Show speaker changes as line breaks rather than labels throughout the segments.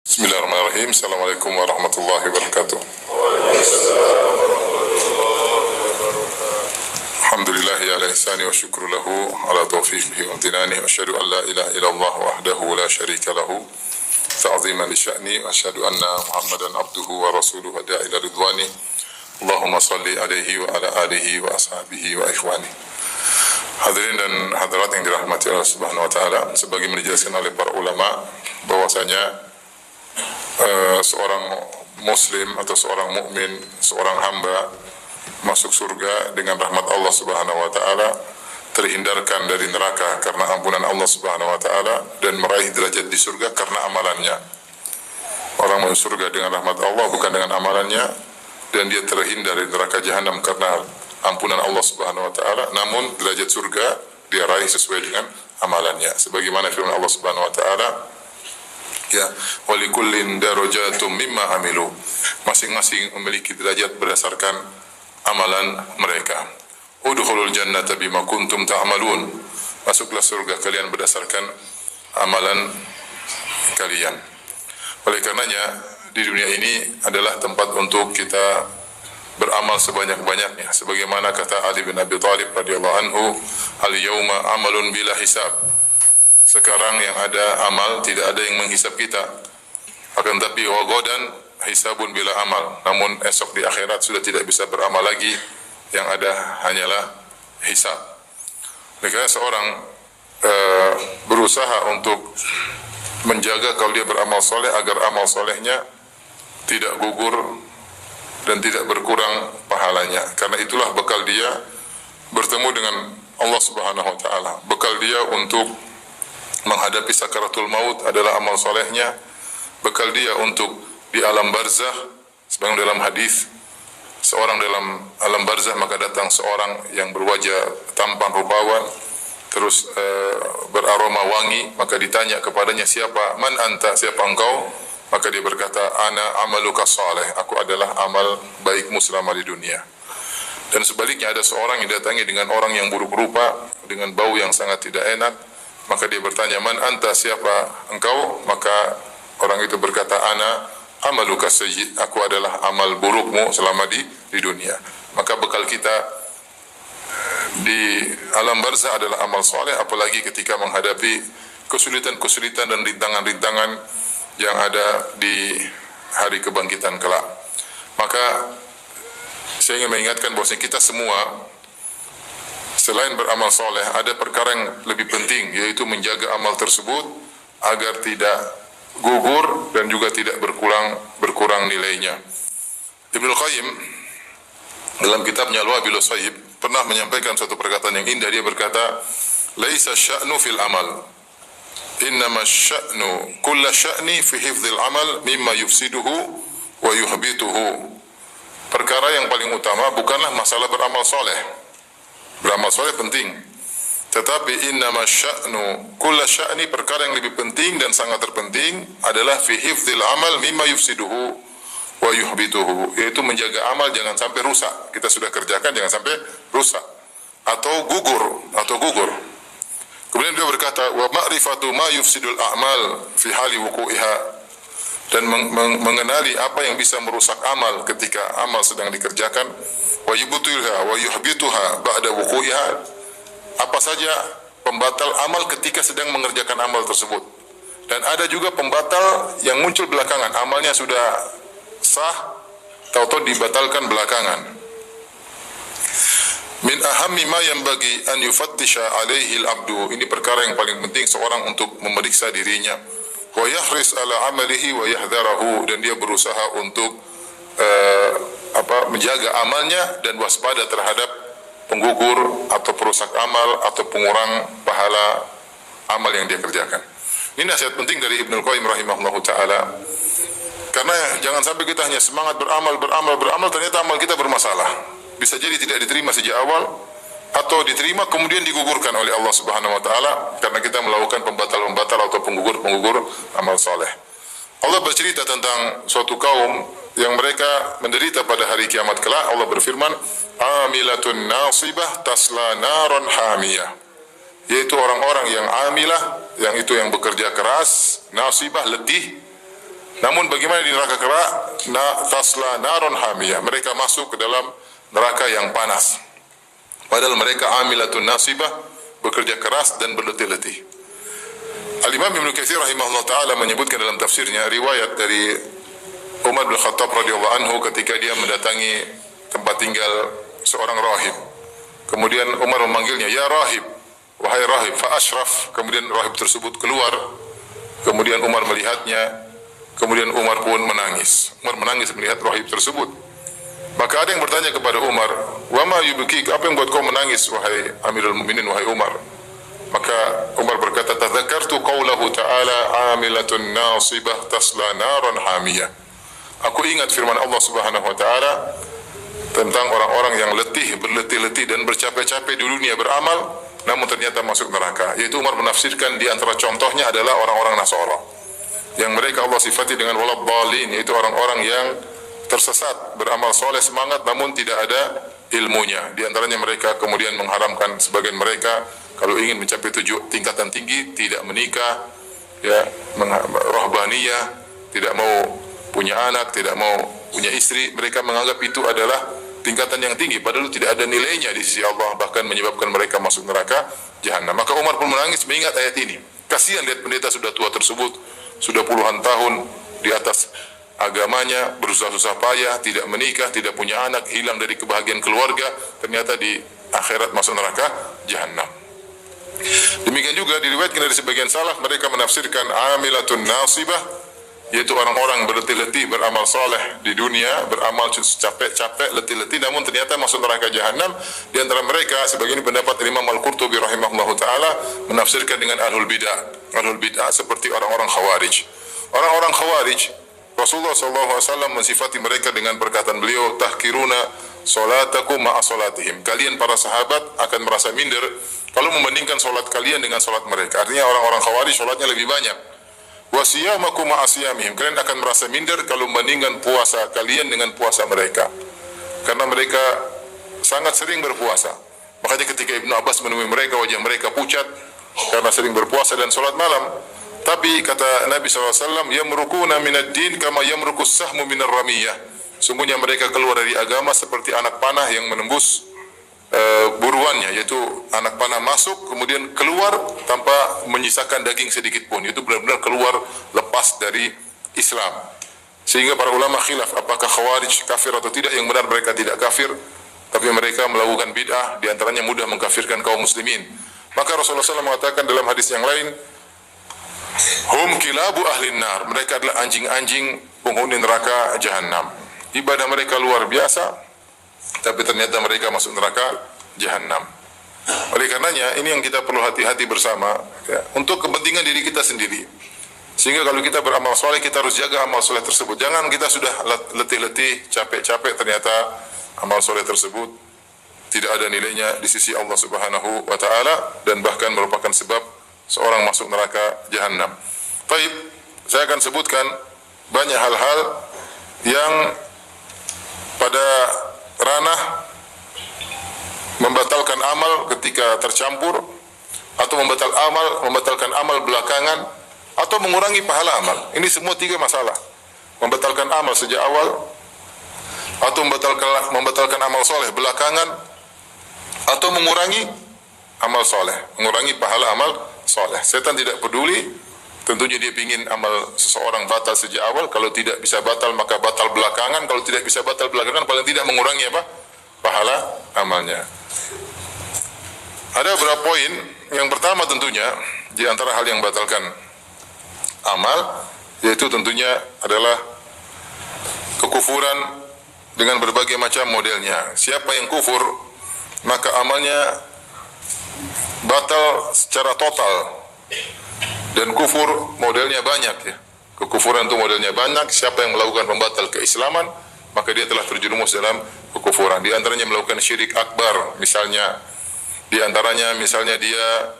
Bismillahirrahmanirrahim. Assalamualaikum warahmatullahi wabarakatuh. Alhamdulillahi ala ihsani wa syukru lahu ala taufiqihi wa amtinani wa asyhadu an la ilaha illallah wahdahu la syarika lahu ta'ziman li sya'ni wa asyhadu anna Muhammadan abduhu wa rasuluhu da'a ila ridwani. Allahumma salli alaihi wa ala alihi wa ashabihi wa ikhwani. Hadirin dan hadirat yang dirahmati Allah Subhanahu wa taala, sebagaimana dijelaskan oleh para ulama bahwasanya seorang muslim atau seorang mukmin, seorang hamba masuk surga dengan rahmat Allah Subhanahu wa taala, terhindarkan dari neraka karena ampunan Allah Subhanahu wa taala, dan meraih derajat di surga karena amalannya. Orang masuk surga dengan rahmat Allah bukan dengan amalannya, dan dia terhindar dari neraka jahanam karena ampunan Allah Subhanahu wa taala, namun derajat surga dia raih sesuai dengan amalannya. Sebagaimana firman Allah Subhanahu wa taala, ya, walikullin darajatum mimma amilu. Masing-masing memiliki derajat berdasarkan amalan mereka. Udkhulul jannata bima kuntum ta'malun. Masuklah surga kalian berdasarkan amalan kalian. Oleh karenanya di dunia ini adalah tempat untuk kita beramal sebanyak-banyaknya. Sebagaimana kata Ali bin Abi Thalib radhiyallahu anhu, al-yauma amalun bila hisab. Sekarang yang ada amal, tidak ada yang menghisap kita. Akan tapi wagodan hisabun bila amal. Namun esok di akhirat sudah tidak bisa beramal lagi. Yang ada hanyalah hisab. Maka seorang berusaha untuk menjaga kalau dia beramal soleh agar amal solehnya tidak gugur dan tidak berkurang pahalanya. Karena itulah bekal dia bertemu dengan Allah Subhanahu wa taala. Bekal dia untuk menghadapi sakaratul maut adalah amal solehnya. Bekal dia untuk di alam barzah, sebagaimana dalam hadis, seorang dalam alam barzah maka datang seorang yang berwajah tampan rupawan, terus beraroma wangi, maka ditanya kepadanya, siapa, man anta, siapa engkau? Maka dia berkata, ana amaluka saleh, aku adalah amal baikmu selama di dunia. Dan sebaliknya ada seorang yang datangi dengan orang yang buruk rupa, dengan bau yang sangat tidak enak, maka dia bertanya, man anta, siapa engkau? Maka orang itu berkata, ana amaluka sayyi, aku adalah amal burukmu selama di dunia. Maka bekal kita di alam barzah adalah amal soleh, apalagi ketika menghadapi kesulitan-kesulitan dan rintangan-rintangan yang ada di hari kebangkitan kelak. Maka saya ingin mengingatkan bahwa kita semua selain beramal soleh, ada perkara yang lebih penting, yaitu menjaga amal tersebut agar tidak gugur dan juga tidak berkurang nilainya. Ibnu Qayyim dalam kitabnya Al-Wabilus Sayyib pernah menyampaikan suatu perkataan yang indah. Dia berkata, laisa sya'nu fil amal, innama sya'nu kulla sya'ni fi hifdzil amal mimma yufsiduhu wa yuhbituhu. Perkara yang paling utama bukanlah masalah beramal soleh. Beramal soleh penting, tetapi innama sya'nu kulla sya'ni, perkara yang lebih penting dan sangat terpenting adalah fi hifdzil amal mimma yufsiduhu wa yuhbituhu, yaitu menjaga amal jangan sampai rusak. Kita sudah kerjakan jangan sampai rusak atau gugur. Kemudian beliau berkata, wa ma'rifatu ma yufsidul a'mal fi hali wuqu'iha, dan mengenali apa yang bisa merusak amal ketika amal sedang dikerjakan, wa yubtilha wa yuhbituha ba'da wuqu'iha, apa saja pembatal amal ketika sedang mengerjakan amal tersebut. Dan ada juga pembatal yang muncul belakangan, amalnya sudah sah, tahu-tahu dibatalkan belakangan. Min ahammi ma yanbaghi an yufattisha alaihi al-'abdu, ini perkara yang paling penting seorang untuk memeriksa dirinya. Wa yahris ala amalihi wa yahdharahu, dan dia berusaha untuk menjaga amalnya dan waspada terhadap penggugur atau perusak amal atau pengurang pahala amal yang dia kerjakan. Ini nasihat penting dari Ibnu Qayyim rahimahullahu taala. Karena jangan sampai kita hanya semangat beramal, ternyata amal kita bermasalah. Bisa jadi tidak diterima sejak awal, atau diterima kemudian digugurkan oleh Allah Subhanahu wa taala karena kita melakukan pembatal-pembatal atau penggugur amal soleh. Allah bercerita tentang suatu kaum yang mereka menderita pada hari kiamat kelak. Allah berfirman, amilatun nasibah tasla naron hamiyah, yaitu orang-orang yang amilah, yang itu yang bekerja keras, nasibah, letih, Namun bagaimana di neraka kelak? Tasla naron hamiyah. Mereka masuk ke dalam neraka yang panas. Padahal mereka amilatun nasibah, bekerja keras dan berletih-letih. Al-Imam Ibnu Katsir rahimahullah taala menyebutkan dalam tafsirnya riwayat dari Umar bin Khattab radhiyallahu anhu ketika dia mendatangi tempat tinggal seorang rahib. Kemudian Umar memanggilnya, "Ya rahib, wahai rahib." Fa asyraf. Kemudian rahib tersebut keluar. Kemudian Umar melihatnya. Kemudian Umar pun menangis. Umar menangis melihat rahib tersebut. Maka ada yang bertanya kepada Umar, "Wa ma yubkik? Apa yang buat kau menangis wahai Amirul Mukminin, wahai Umar?" Maka Umar berkata, "Tadzakartu qaulahu ta'ala 'amilatun nasibah tasla naran hamiyah." Aku ingat firman Allah Subhanahu wa taala tentang orang-orang yang letih, berletih-letih dan bercapek-capek di dunia beramal, namun ternyata masuk neraka. Yaitu Umar menafsirkan di antara contohnya adalah orang-orang Nasara, yang mereka Allah sifati dengan waladhdallin, yaitu orang-orang yang tersesat, beramal soleh, semangat, namun tidak ada ilmunya. Di antaranya mereka kemudian mengharamkan sebagian mereka kalau ingin mencapai tingkatan tinggi tidak menikah, ya, rahbaniyah, tidak mau punya anak, tidak mau punya istri. Mereka menganggap itu adalah tingkatan yang tinggi, padahal tidak ada nilainya di sisi Allah, bahkan menyebabkan mereka masuk neraka jahanam. Maka Umar pun menangis mengingat ayat ini. Kasihan lihat pendeta sudah tua tersebut, sudah puluhan tahun di atas agamanya, berusaha susah payah, tidak menikah, tidak punya anak, hilang dari kebahagiaan keluarga, ternyata di akhirat masuk neraka jahanam. Demikian juga diriwayatkan dari sebagian salaf, mereka menafsirkan amilatun nasibah, yaitu orang-orang berletih-letih beramal soleh di dunia, beramal capek-capek, letih-letih, namun ternyata masuk neraka jahanam. Di antara mereka sebagian pendapat Imam Al-Qurtubi rahimahullahu taala menafsirkan dengan ahlul bidah. Ahlul bidah seperti orang-orang Khawarij. Orang-orang Khawarij, Rasulullah SAW mensifati mereka dengan perkataan beliau, tahkiruna salatakum ma'a salatihim. Kalian para sahabat akan merasa minder kalau membandingkan salat kalian dengan salat mereka. Artinya orang-orang Khawarij salatnya lebih banyak. Wa siyamakum ma'a siyamihim. Kalian akan merasa minder kalau membandingkan puasa kalian dengan puasa mereka. Karena mereka sangat sering berpuasa. Makanya ketika Ibnu Abbas menemui mereka, wajah mereka pucat karena sering berpuasa dan salat malam. Tapi kata Nabi SAW, yamrukuna minad din kama yamrukus sahmu minar ramiyah. Sungguhnya mereka keluar dari agama seperti anak panah yang menembus buruannya, yaitu anak panah masuk kemudian keluar tanpa menyisakan daging sedikit pun. Itu benar-benar keluar lepas dari Islam. Sehingga para ulama khilaf apakah Khawarij kafir atau tidak. Yang benar mereka tidak kafir, tapi mereka melakukan bid'ah, di antaranya mudah mengkafirkan kaum muslimin. Maka Rasulullah SAW mengatakan dalam hadis yang lain, hum kilabu ahlin nar, mereka adalah anjing-anjing penghuni neraka jahanam. Ibadah mereka luar biasa, tapi ternyata mereka masuk neraka jahanam. Oleh karenanya ini yang kita perlu hati-hati bersama, ya, untuk kepentingan diri kita sendiri. Sehingga kalau kita beramal soleh, kita harus jaga amal soleh tersebut. Jangan kita sudah letih-letih, capek-capek, ternyata amal soleh tersebut tidak ada nilainya di sisi Allah Subhanahu wa taala dan bahkan merupakan sebab seorang masuk neraka jahanam. Baik, saya akan sebutkan banyak hal-hal yang pada ranah membatalkan amal ketika tercampur, atau membatalkan amal belakangan, atau mengurangi pahala amal. Ini semua tiga masalah. Membatalkan amal sejak awal, atau membatalkan amal soleh belakangan, atau mengurangi amal soleh, mengurangi pahala amal soleh. Setan tidak peduli. Tentunya dia ingin amal seseorang batal sejak awal. Kalau tidak bisa batal, maka batal belakangan. Kalau tidak bisa batal belakangan, paling tidak mengurangi apa? Pahala amalnya. Ada beberapa poin. Yang pertama tentunya, di antara hal yang batalkan amal, yaitu tentunya adalah kekufuran dengan berbagai macam modelnya. Siapa yang kufur, maka amalnya batal secara total. Dan kufur modelnya banyak, ya. Kekufuran itu modelnya banyak. Siapa yang melakukan pembatal keislaman, maka dia telah terjerumus dalam kekufuran. Di antaranya melakukan syirik akbar, misalnya. Di antaranya misalnya dia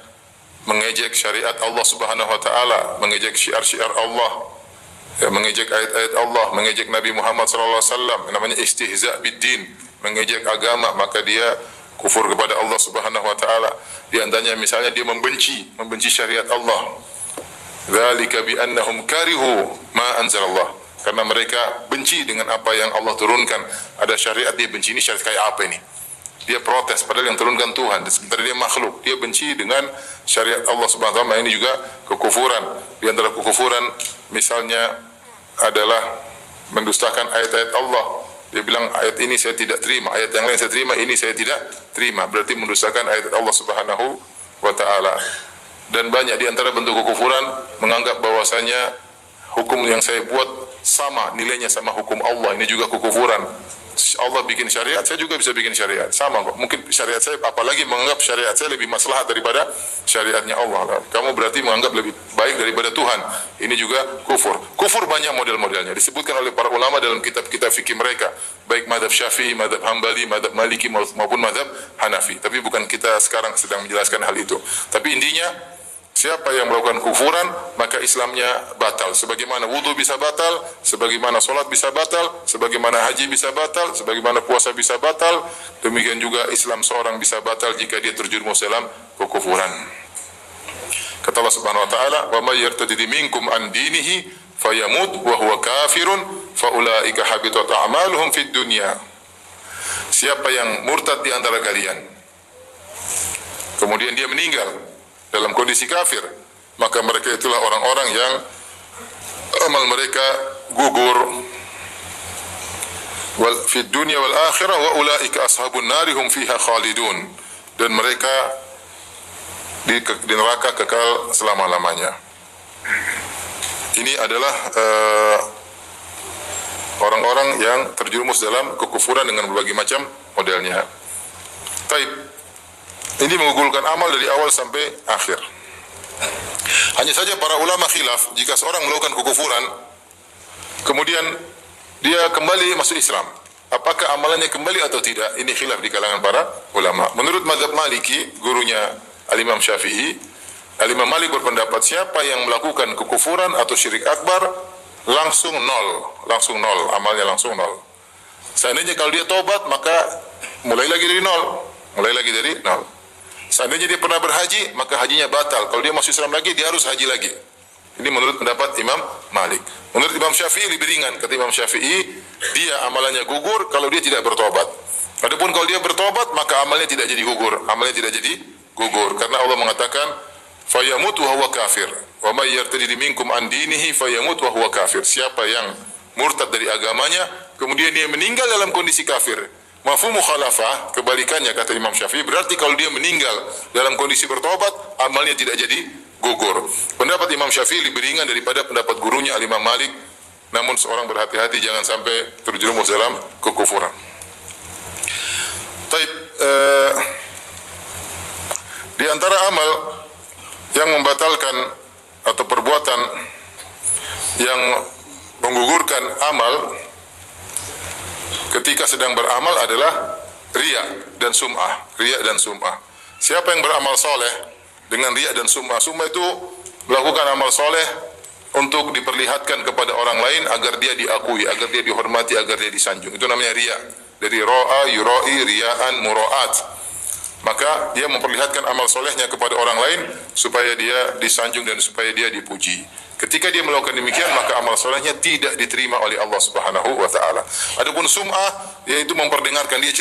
mengejek syariat Allah Subhanahu wa taala, mengejek syiar-syiar Allah, ya, mengejek ayat-ayat Allah, mengejek Nabi Muhammad sallallahu alaihi wasallam, namanya istihza biddin, mengejek agama, maka dia kufur kepada Allah Subhanahu wa taala. Di antaranya misalnya dia membenci syariat Allah. Dzalika bi annahum karihu ma anzalallah. Karena mereka benci dengan apa yang Allah turunkan. Ada syariat dia benci, ini syariat kayak apa ini? Dia protes padahal yang turunkan Tuhan, sementara dia makhluk. Dia benci dengan syariat Allah Subhanahu wa taala. Ini juga kekufuran. Di antara kekufuran misalnya adalah mendustakan ayat-ayat Allah. Dia bilang ayat ini saya tidak terima, ayat yang lain saya terima, ini saya tidak terima. Berarti mendustakan ayat Allah Subhanahu wa taala. Dan banyak di antara bentuk kekufuran menganggap bahwasanya hukum yang saya buat sama, nilainya sama hukum Allah. Ini juga kekufuran. Allah bikin syariat, saya juga bisa bikin syariat. Sama kok. Mungkin syariat saya, apalagi menganggap syariat saya lebih maslahat daripada syariatnya Allah. Kamu berarti menganggap lebih baik daripada Tuhan. Ini juga kufur. Kufur banyak model-modelnya. Disebutkan oleh para ulama dalam kitab-kitab fikih mereka. Baik madhab Syafi'i, madhab Hambali, madhab Maliki maupun madhab Hanafi. Tapi bukan kita sekarang sedang menjelaskan hal itu. Tapi intinya, siapa yang melakukan kufuran, maka Islamnya batal. Sebagaimana wudu bisa batal, sebagaimana solat bisa batal, sebagaimana haji bisa batal, sebagaimana puasa bisa batal, demikian juga Islam seorang bisa batal jika dia terjerumus dalam kekufuran. Kata Allah Subhanahu wa taala, "Wa may yartadid minkum an dinihi fayamut wa huwa kafirun fa ulaika habitat a'maluhum fid dunya." Siapa yang murtad di antara kalian, kemudian dia meninggal dalam kondisi kafir, maka mereka itulah orang-orang yang amal mereka gugur wal fid dunya wal akhirah wa ulaika ashabun nari hum fiha khalidun, dan mereka di neraka kekal selama-lamanya. Ini adalah orang-orang yang terjerumus dalam kekufuran dengan berbagai macam modelnya. Taib. Ini menggugurkan amal dari awal sampai akhir. Hanya saja para ulama khilaf, jika seorang melakukan kekufuran, kemudian dia kembali masuk Islam, apakah amalannya kembali atau tidak? Ini khilaf di kalangan para ulama. Menurut mazhab Maliki, gurunya Al-Imam Syafi'i, Al-Imam Malik berpendapat siapa yang melakukan kekufuran atau syirik akbar, langsung nol, amalnya langsung nol. Seandainya kalau dia tobat, maka mulai lagi dari nol. Seandainya dia pernah berhaji, maka hajinya batal. Kalau dia masuk Islam lagi, dia harus haji lagi. Ini menurut pendapat Imam Malik. Menurut Imam Syafi'i lebih ringan. Kata Imam Syafi'i, dia amalannya gugur kalau dia tidak bertobat. Adapun kalau dia bertobat, maka amalnya tidak jadi gugur. Karena Allah mengatakan, "Fayamut wa huwa kafir. Wa may yartadid minkum an dinihi fayamut wa huwa kafir." Siapa yang murtad dari agamanya, kemudian dia meninggal dalam kondisi kafir. Mafhum mukhalafah, kebalikannya kata Imam Syafi'i, berarti kalau dia meninggal dalam kondisi bertobat, amalnya tidak jadi gugur. Pendapat Imam Syafi'i lebih ringan daripada pendapat gurunya Al-Imam Malik. Namun seorang berhati-hati jangan sampai terjerumus dalam kekufuran. Taib, di antara amal yang membatalkan atau perbuatan yang menggugurkan amal ketika sedang beramal adalah riya dan sum'ah. Siapa yang beramal soleh dengan riya dan sum'ah? Sum'ah itu melakukan amal soleh untuk diperlihatkan kepada orang lain agar dia diakui, agar dia dihormati, agar dia disanjung. Itu namanya riya. Dari ro'a, yura'i, riya'an, mura'at. Maka dia memperlihatkan amal solehnya kepada orang lain supaya dia disanjung dan supaya dia dipuji. Ketika dia melakukan demikian, maka amal solehnya tidak diterima oleh Allah Subhanahu wa taala. Adapun sum'ah, yaitu memperdengarkan, dia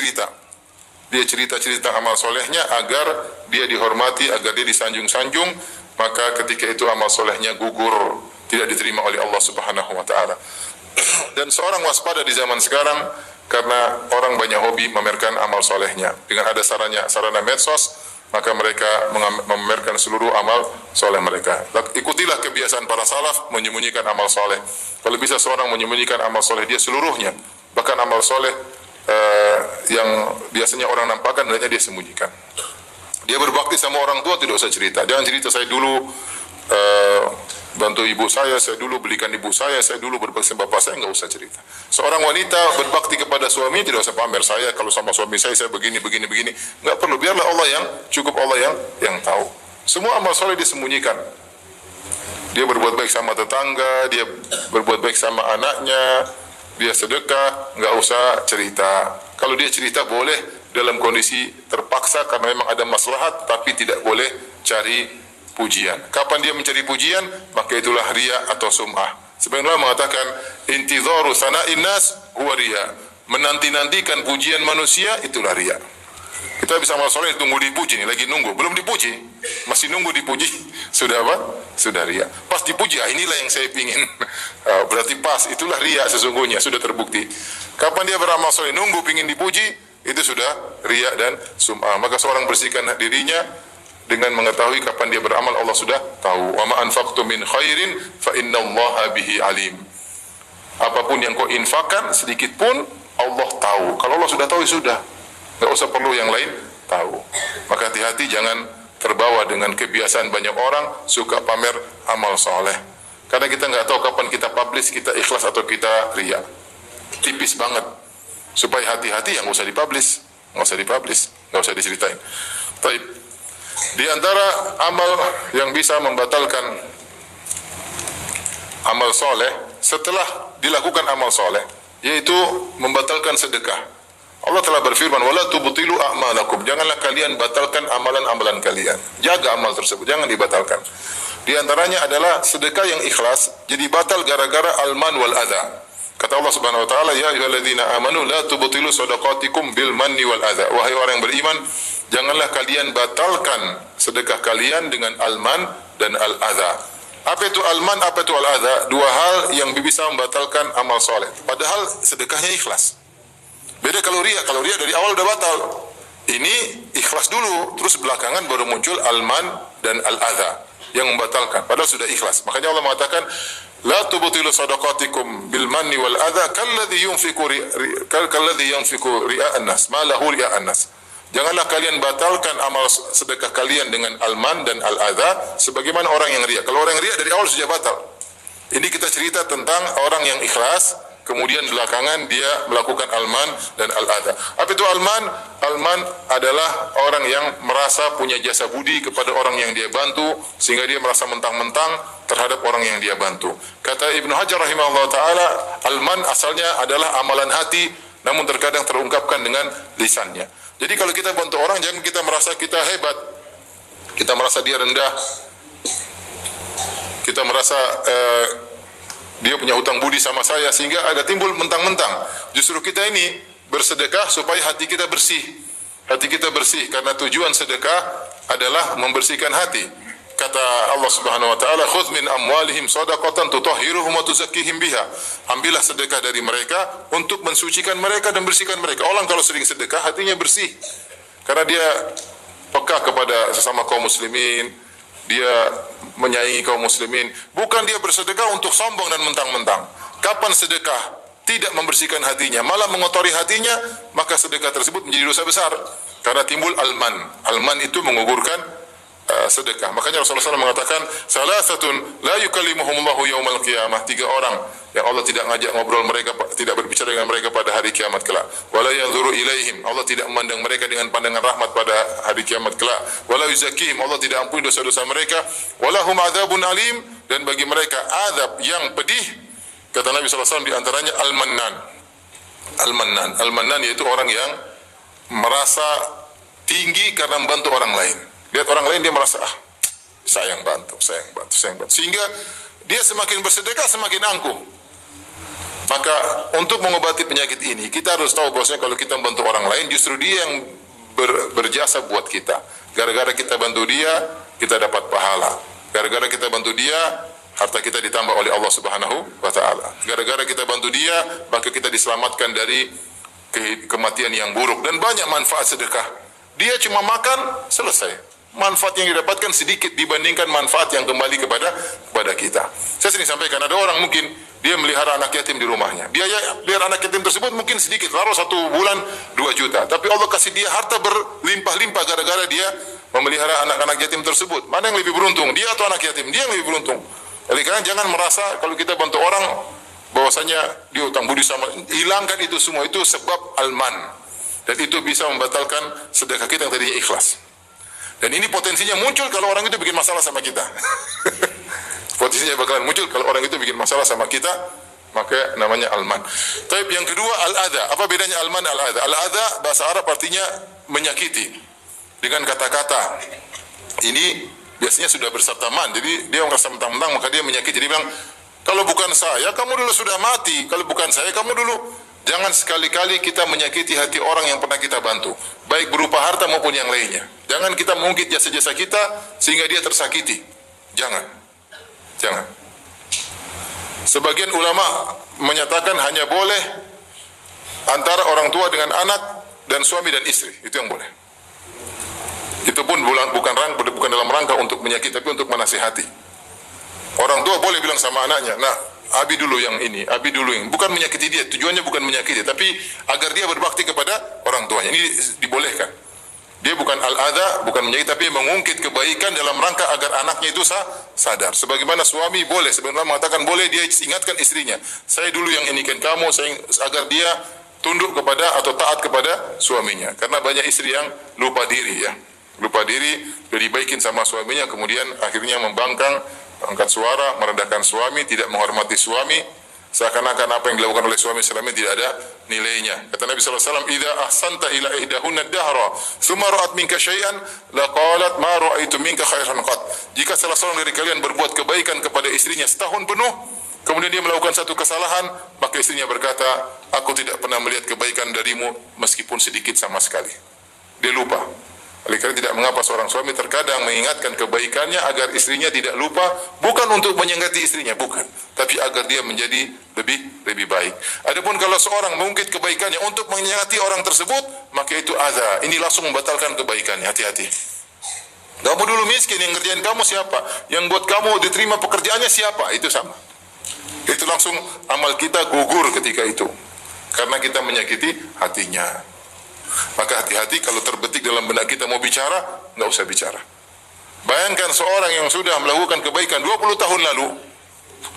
cerita amal solehnya agar dia dihormati, agar dia disanjung-sanjung, maka ketika itu amal solehnya gugur, tidak diterima oleh Allah Subhanahu wa taala. Dan seorang waspada di zaman sekarang karena orang banyak hobi memamerkan amal solehnya. Dengan ada sarana medsos, maka mereka memamerkan seluruh amal soleh mereka. Ikutilah kebiasaan para salaf menyembunyikan amal soleh. Kalau bisa seorang menyembunyikan amal soleh dia seluruhnya, bahkan amal soleh yang biasanya orang nampakkan, hendaknya dia sembunyikan. Dia berbakti sama orang tua, tidak usah cerita. Jangan cerita saya dulu bantu ibu saya dulu belikan ibu saya dulu berbakti sama bapak saya, enggak usah cerita. Seorang wanita berbakti kepada suami tidak usah pamer, saya kalau sama suami saya begini, enggak perlu, biarlah Allah yang tahu. Semua amal soleh disembunyikan. Dia berbuat baik sama tetangga, dia berbuat baik sama anaknya, dia sedekah, enggak usah cerita. Kalau dia cerita boleh dalam kondisi terpaksa karena memang ada maslahat, tapi tidak boleh cari pujian. Kapan dia mencari pujian, maka itulah riya atau sum'ah. Sebenarnya mengatakan intidharu sana'in nas huwa riya. Menanti-nantikan pujian manusia itulah riya. Kita bisa amal soleh tunggu dipuji nih, lagi nunggu, belum dipuji, masih nunggu dipuji, sudah apa? Sudah riya. Pas dipuji, inilah yang saya pingin. Berarti pas, itulah riya sesungguhnya, sudah terbukti. Kapan dia beramal soleh nunggu pingin dipuji, itu sudah riya dan sum'ah. Maka seorang bersihkan dirinya dengan mengetahui kapan dia beramal, Allah sudah tahu. Wa ma anfaqtum min khairin fa innallaha bihi alim. Apapun yang kau infakkan sedikit pun Allah tahu. Kalau Allah sudah tahu, sudah. Enggak usah perlu yang lain tahu. Maka hati-hati jangan terbawa dengan kebiasaan banyak orang suka pamer amal soleh. Karena kita enggak tahu kapan kita publish, kita ikhlas atau kita riya. Tipis banget. Supaya hati-hati yang enggak usah dipublish, enggak usah diceritain. Baik. Di antara amal yang bisa membatalkan amal soleh setelah dilakukan amal soleh, yaitu membatalkan sedekah. Allah telah berfirman, "Wala tubtilu a'malakum." Janganlah kalian batalkan amalan-amalan kalian. Jaga amal tersebut, jangan dibatalkan. Di antaranya adalah sedekah yang ikhlas jadi batal gara-gara alman wal adha. Kata Allah Subhanahu wa taala, "Ya ayyuhalladzina amanu la tubtilu shadaqatikum bil manni wal adha." Wahai orang yang beriman, janganlah kalian batalkan sedekah kalian dengan alman dan al adha. Apa itu alman, apa itu al adha? Dua hal yang bisa membatalkan amal soleh. Padahal sedekahnya ikhlas. Beda kalau riya dari awal udah batal. Ini ikhlas dulu, terus belakangan baru muncul alman dan al-adha yang membatalkan. Padahal sudah ikhlas. Makanya Allah mengatakan, "La tubtilu shadaqatikum bil manni wal adha kalladzi yunfiqu ria'an nas, ma lahu ria'an nas." Janganlah kalian batalkan amal sedekah kalian dengan alman dan al-adha sebagaimana orang yang riya. Kalau orang yang riya dari awal sudah batal. Ini kita cerita tentang orang yang ikhlas, kemudian belakangan dia melakukan alman dan al-adha. Apa itu alman? Alman adalah orang yang merasa punya jasa budi kepada orang yang dia bantu, sehingga dia merasa mentang-mentang terhadap orang yang dia bantu. Kata Ibnu Hajar rahimahullah ta'ala, alman asalnya adalah amalan hati, namun terkadang terungkapkan dengan lisannya. Jadi kalau kita bantu orang, jangan kita merasa kita hebat, kita merasa dia rendah, kita merasa dia punya hutang budi sama saya, sehingga ada timbul mentang-mentang. Justru kita ini bersedekah supaya hati kita bersih. Hati kita bersih karena tujuan sedekah adalah membersihkan hati. Kata Allah Subhanahu wa taala, "Khudz min amwalihim shadaqatan tutahhiruhum wa tuzakkihim biha." Ambillah sedekah dari mereka untuk mensucikan mereka dan bersihkan mereka. Orang kalau sering sedekah hatinya bersih. Karena dia peka kepada sesama kaum muslimin, dia menyayangi kaum muslimin. Bukan dia bersedekah untuk sombong dan mentang-mentang. Kapan sedekah tidak membersihkan hatinya, malah mengotori hatinya, maka sedekah tersebut menjadi dosa besar. Karena timbul alman. Alman itu mengugurkan sedekah. Makanya Rasulullah SAW mengatakan, "Salasatun la yukallimuhumullahu yaumal qiyamah." 3 orang yang Allah tidak ngajak ngobrol mereka, tidak berbicara dengan mereka pada hari kiamat kelak. Wala yanzuru ilaihim. Allah tidak memandang mereka dengan pandangan rahmat pada hari kiamat kelak. Wala yuzakkihim. Allah tidak ampuni dosa-dosa mereka. Walahum adzabun alim. Dan bagi mereka azab yang pedih. Kata Nabi SAW di antaranya al-mannan. Al-mannan. Al-mannan yaitu orang yang merasa tinggi karena membantu orang lain. Lihat orang lain dia merasa, saya yang bantu. Sehingga dia semakin bersedekah semakin angkuh. Maka untuk mengobati penyakit ini, kita harus tahu bahwasanya kalau kita membantu orang lain, justru dia yang berjasa buat kita. Gara-gara kita bantu dia, kita dapat pahala. Gara-gara kita bantu dia, harta kita ditambah oleh Allah Subhanahu wa taala. Gara-gara kita bantu dia, maka kita diselamatkan dari kematian yang buruk dan banyak manfaat sedekah. Dia cuma makan, selesai. Manfaat yang didapatkan sedikit dibandingkan manfaat yang kembali kepada kita. Saya sering sampaikan, ada orang mungkin dia melihara anak yatim di rumahnya. Biaya melihara anak yatim tersebut mungkin sedikit, taruh 1 bulan 2 juta. Tapi Allah kasih dia harta berlimpah-limpah gara-gara dia memelihara anak-anak yatim tersebut. Mana yang lebih beruntung? Dia atau anak yatim? Dia yang lebih beruntung. Oleh karena jangan merasa kalau kita bantu orang bahwasanya dia utang budi sama, hilangkan itu semua. Itu sebab alman. Dan itu bisa membatalkan sedekah kita yang tadinya ikhlas. Dan ini potensinya muncul kalau orang itu bikin masalah sama kita. Potensinya bakalan muncul kalau orang itu bikin masalah sama kita, maka namanya alman. Tapi yang kedua al-adha. Apa bedanya alman dan al-adha? Al-adha bahasa Arab artinya menyakiti dengan kata-kata. Ini biasanya sudah berserta man, jadi dia merasa mentang-mentang maka dia menyakiti. Dia bilang, kalau bukan saya, kamu dulu sudah mati. Kalau bukan saya, kamu dulu. Jangan sekali-kali kita menyakiti hati orang yang pernah kita bantu, baik berupa harta maupun yang lainnya. Jangan kita mengungkit jasa-jasa kita sehingga dia tersakiti. Jangan. Sebagian ulama menyatakan hanya boleh antara orang tua dengan anak dan suami dan istri, itu yang boleh. Itu pun bukan dalam rangka untuk menyakiti, tapi untuk menasihati. Orang tua boleh bilang sama anaknya, nah, abi dulu yang ini, abi dulu yang, bukan menyakiti dia, tujuannya bukan menyakiti, tapi agar dia berbakti kepada orang tuanya. Ini dibolehkan. Dia bukan al-adha, bukan menyakiti, tapi mengungkit kebaikan dalam rangka agar anaknya itu sadar. Sebagaimana suami boleh, sebenarnya mengatakan boleh dia ingatkan istrinya, saya dulu yang inikan kamu, agar dia tunduk kepada atau taat kepada suaminya. Karena banyak istri yang lupa diri ya. Lupa diri, sudah dibaikin sama suaminya, kemudian akhirnya membangkang, angkat suara, merendahkan suami, tidak menghormati suami, seakan-akan apa yang dilakukan oleh suami selama ini tidak ada nilainya. Kata Nabi SAW, "Idza ahsanta ila ihdahunna ad-dahra, thumma ra'at minka syai'an, laqalat ma ra'aitu minka khairan qat." Jika salah seorang dari kalian berbuat kebaikan kepada istrinya setahun penuh, kemudian dia melakukan satu kesalahan, maka istrinya berkata, "Aku tidak pernah melihat kebaikan darimu meskipun sedikit sama sekali." Dia lupa. Oleh karena tidak mengapa seorang suami terkadang mengingatkan kebaikannya agar istrinya tidak lupa, bukan untuk menyengati istrinya, bukan, tapi agar dia menjadi lebih baik. Adapun kalau seorang mengungkit kebaikannya untuk menyengati orang tersebut, maka itu adza. Ini langsung membatalkan kebaikannya. Hati-hati. Kamu dulu miskin, yang ngerjain kamu siapa? Yang buat kamu diterima pekerjaannya siapa? Itu sama. Itu langsung amal kita gugur ketika itu, karena kita menyakiti hatinya. Maka hati-hati kalau terbetik dalam benak kita mau bicara, nggak usah bicara. Bayangkan seorang yang sudah melakukan kebaikan 20 tahun lalu,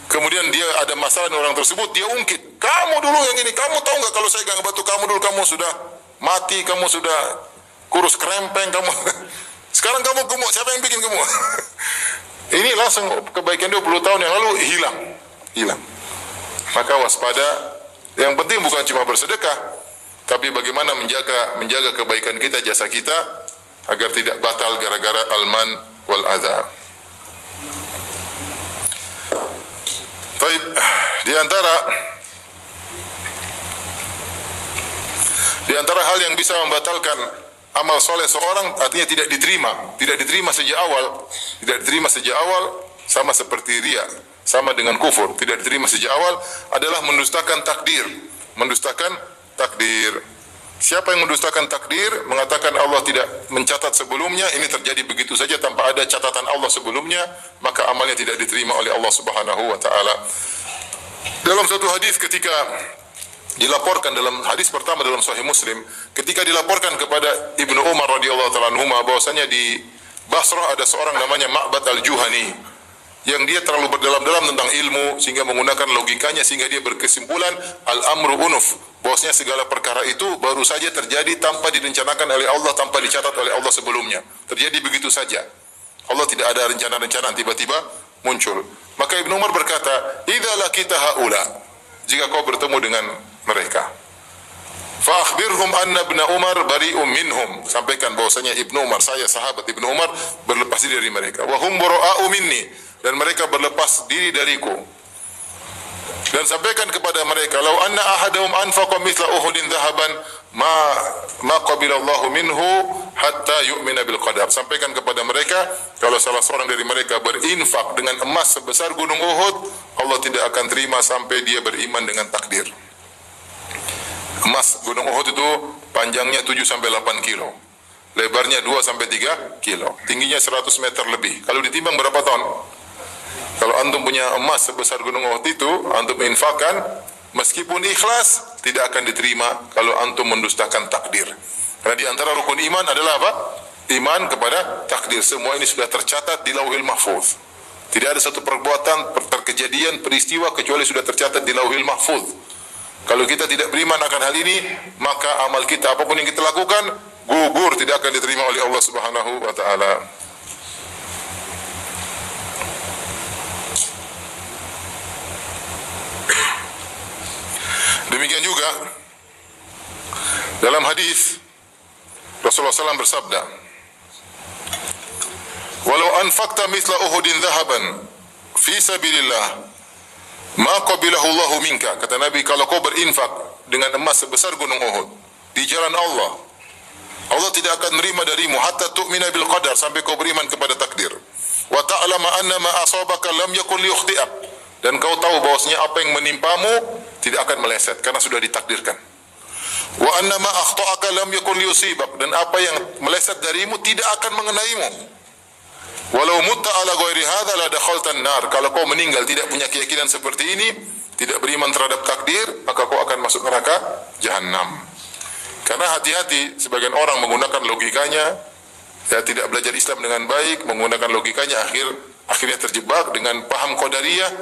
kemudian dia ada masalah dengan orang tersebut, dia ungkit, kamu dulu yang ini, kamu tahu nggak kalau saya gak ngebantu kamu dulu, kamu sudah mati, kamu sudah kurus krempeng, kamu sekarang kamu gemuk, siapa yang bikin gemuk? Ini langsung kebaikan 20 tahun yang lalu hilang. Maka waspada. Yang penting bukan cuma bersedekah, tapi bagaimana menjaga kebaikan kita, jasa kita, agar tidak batal gara-gara alman wal adha. Baik, di antara hal yang bisa membatalkan amal soleh seorang, artinya tidak diterima sejak awal, sama seperti riya, sama dengan kufur, tidak diterima sejak awal, adalah mendustakan takdir. Siapa yang mendustakan takdir, mengatakan Allah tidak mencatat sebelumnya, ini terjadi begitu saja tanpa ada catatan Allah sebelumnya, maka amalnya tidak diterima oleh Allah Subhanahu wa taala. Dalam satu hadis ketika dilaporkan, dalam hadis pertama dalam Sahih Muslim, ketika dilaporkan kepada Ibnu Umar radhiyallahu taala anhuma bahwasanya di Basrah ada seorang namanya Ma'bad al-Juhani, yang dia terlalu berdalam-dalam tentang ilmu sehingga menggunakan logikanya sehingga dia berkesimpulan al-amru unuf, bahwasanya segala perkara itu baru saja terjadi tanpa direncanakan oleh Allah, tanpa dicatat oleh Allah sebelumnya. Terjadi begitu saja. Allah tidak ada rencana-rencana, tiba-tiba muncul. Maka Ibnu Umar berkata, "Idza laqita haula," jika kau bertemu dengan mereka, fa akhbirhum anna Ibnu Umar bari'um minhum, sampaikan bahwasanya Ibnu Umar, saya sahabat Ibnu Umar, berlepas diri dari mereka. Wa hum bura'u minni, dan mereka berlepas diri dariku. Dan sampaikan kepada mereka, "Lau anna ahadahum anfaqa mithla Uhudin dhahaban ma qabila Allahu minhu hatta yu'mina bil qadar." Sampaikan kepada mereka, kalau salah seorang dari mereka berinfak dengan emas sebesar gunung Uhud, Allah tidak akan terima sampai dia beriman dengan takdir. Emas gunung Uhud itu panjangnya 7 sampai 8 kilo. Lebarnya 2 sampai 3 kilo. Tingginya 100 meter lebih. Kalau ditimbang berapa ton? Kalau antum punya emas sebesar gunung Uhud itu, antum infakkan, meskipun ikhlas, tidak akan diterima kalau antum mendustakan takdir. Karena di antara rukun iman adalah apa? Iman kepada takdir. Semua ini sudah tercatat di Lauhil Mahfuz. Tidak ada satu perbuatan, kejadian, peristiwa kecuali sudah tercatat di Lauhil Mahfuz. Kalau kita tidak beriman akan hal ini, maka amal kita apapun yang kita lakukan gugur, tidak akan diterima oleh Allah Subhanahu wa taala. Demikian juga dalam hadis Rasulullah SAW bersabda, walau anfaqta mithla Uhudin dhahaban fi sabilillah ma qabilahu Allahu minka. Kata Nabi, kalau kau berinfak dengan emas sebesar gunung Uhud di jalan Allah, Allah tidak akan menerima darimu hatta tu'mina bil qadar, sampai kau beriman kepada takdir. Wa ta'lama anna ma asabaka lam yakun liyukhti'ak, dan kau tahu bahwasanya apa yang menimpamu tidak akan meleset karena sudah ditakdirkan. Wa anna ma akhta'aka lam yakun liyusibak, dan apa yang meleset darimu tidak akan mengenaimu. Walau mutta ala ghairi hadza la dakhaltan nar, kalau kau meninggal tidak punya keyakinan seperti ini, tidak beriman terhadap takdir, maka kau akan masuk neraka jahanam. Karena hati-hati sebagian orang menggunakan logikanya, ya, tidak belajar Islam dengan baik, menggunakan logikanya akhirnya terjebak dengan paham qadariyah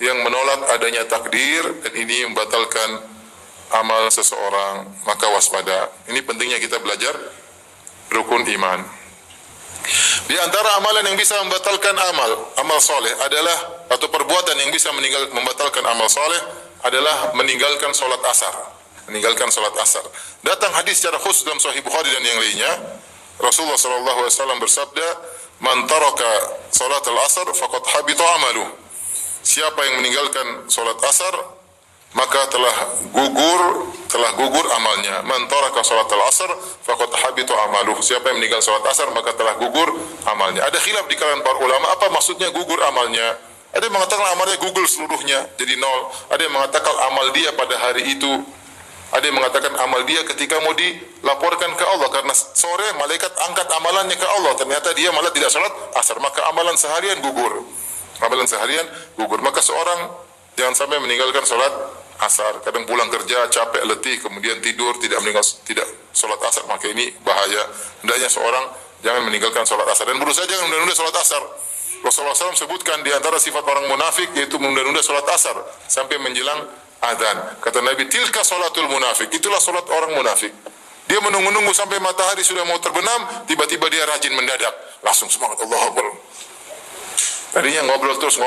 yang menolak adanya takdir, dan ini membatalkan amal seseorang. Maka waspada. Ini pentingnya kita belajar rukun iman. Di antara amalan yang bisa membatalkan amal soleh adalah, atau perbuatan yang bisa membatalkan amal soleh adalah meninggalkan salat asar. Meninggalkan salat asar. Datang hadis secara khusus dalam Sahih Bukhari dan yang lainnya. Rasulullah sallallahu alaihi wasallam bersabda, "Man taraka salat al-asr faqad habita amaluh." Siapa yang meninggalkan salat asar, maka telah gugur amalnya. Man taraka salat al-asr faqad habita amaluh. Siapa yang meninggal salat asar maka telah gugur amalnya. Ada khilaf di kalangan para ulama, apa maksudnya gugur amalnya? Ada yang mengatakan amalnya gugur seluruhnya, jadi nol. Ada yang mengatakan amal dia pada hari itu. Ada yang mengatakan amal dia ketika mau dilaporkan ke Allah, karena sore malaikat angkat amalannya ke Allah, ternyata dia malah tidak salat asar, maka amalan seharian gugur. Amalan seharian gugur. Maka seorang jangan sampai meninggalkan salat asar. Kadang pulang kerja capek, letih, kemudian tidur, tidak salat asar, maka ini bahaya. Hendaknya seorang jangan meninggalkan salat asar, dan berusaha jangan menunda-nunda salat asar. Rasulullah SAW sebutkan di antara sifat orang munafik yaitu menunda-nunda salat asar sampai menjelang adzan. Kata Nabi, tilka salatul munafik, itulah salat orang munafik. Dia menunggu-nunggu sampai matahari sudah mau terbenam, tiba-tiba dia rajin mendadak, langsung semangat Allahu Akbar. Tadinya ngobrol terus,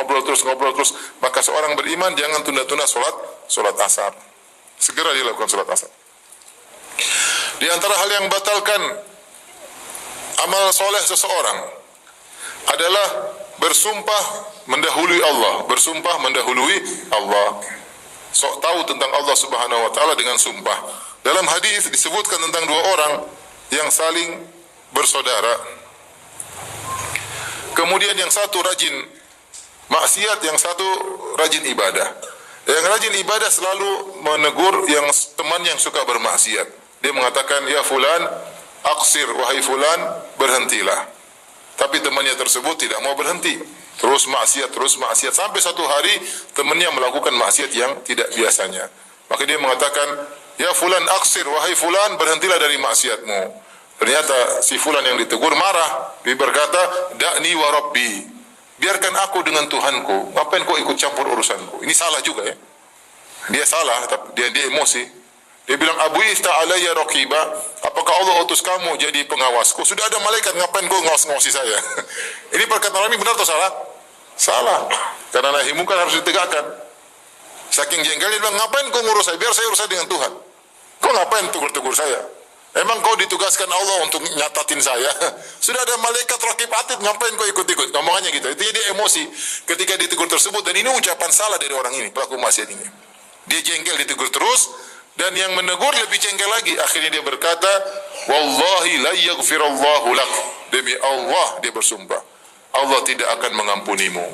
maka seorang beriman jangan tunda-tunda salat asar. Segera dilakukan salat asar. Di antara hal yang batalkan amal soleh seseorang adalah bersumpah mendahului Allah, bersumpah mendahului Allah. Sok tahu tentang Allah Subhanahu wa taala dengan sumpah. Dalam hadis disebutkan tentang dua orang yang saling bersaudara. Kemudian yang satu rajin maksiat, yang satu rajin ibadah. Yang rajin ibadah selalu menegur yang teman yang suka bermaksiat. Dia mengatakan, "Ya fulan, aqsir, wahai fulan, berhentilah." Tapi temannya tersebut tidak mau berhenti. Terus maksiat, sampai satu hari temannya melakukan maksiat yang tidak biasanya. Maka dia mengatakan, "Ya fulan aqsir, wahai fulan, berhentilah dari maksiatmu." Ternyata si fulan yang ditegur marah. Dia berkata, "Da'ni wa rabbi." Biarkan aku dengan Tuhanku. Ngapain kau ikut campur urusanku? Ini salah juga ya. Dia salah, tapi dia emosi. Dia bilang, "Abu Ifta alayya raqiba." Apakah Allah utus kamu jadi pengawasku? Sudah ada malaikat, ngapain kau ngawasi saya? Ini perkataan orang ini benar atau salah? Salah. Karena nahi mungkar harus ditegakkan. Saking jengkelnya dia bilang, "Ngapain kau ngurus saya? Biar saya urus dengan Tuhan. Kau ngapain tegur-tegur saya? Emang kau ditugaskan Allah untuk nyatatin saya? Sudah ada malaikat raqib atid, ngapain kau ikut-ikut?" Ngomongannya gitu. Itu dia emosi ketika ditegur tersebut, dan ini ucapan salah dari orang ini, pelaku maksiat ini. Dia jengkel, ditegur terus, dan yang menegur lebih jengkel lagi. Akhirnya dia berkata, "Wallahi la yaghfirallahu lak." Demi Allah dia bersumpah, Allah tidak akan mengampunimu.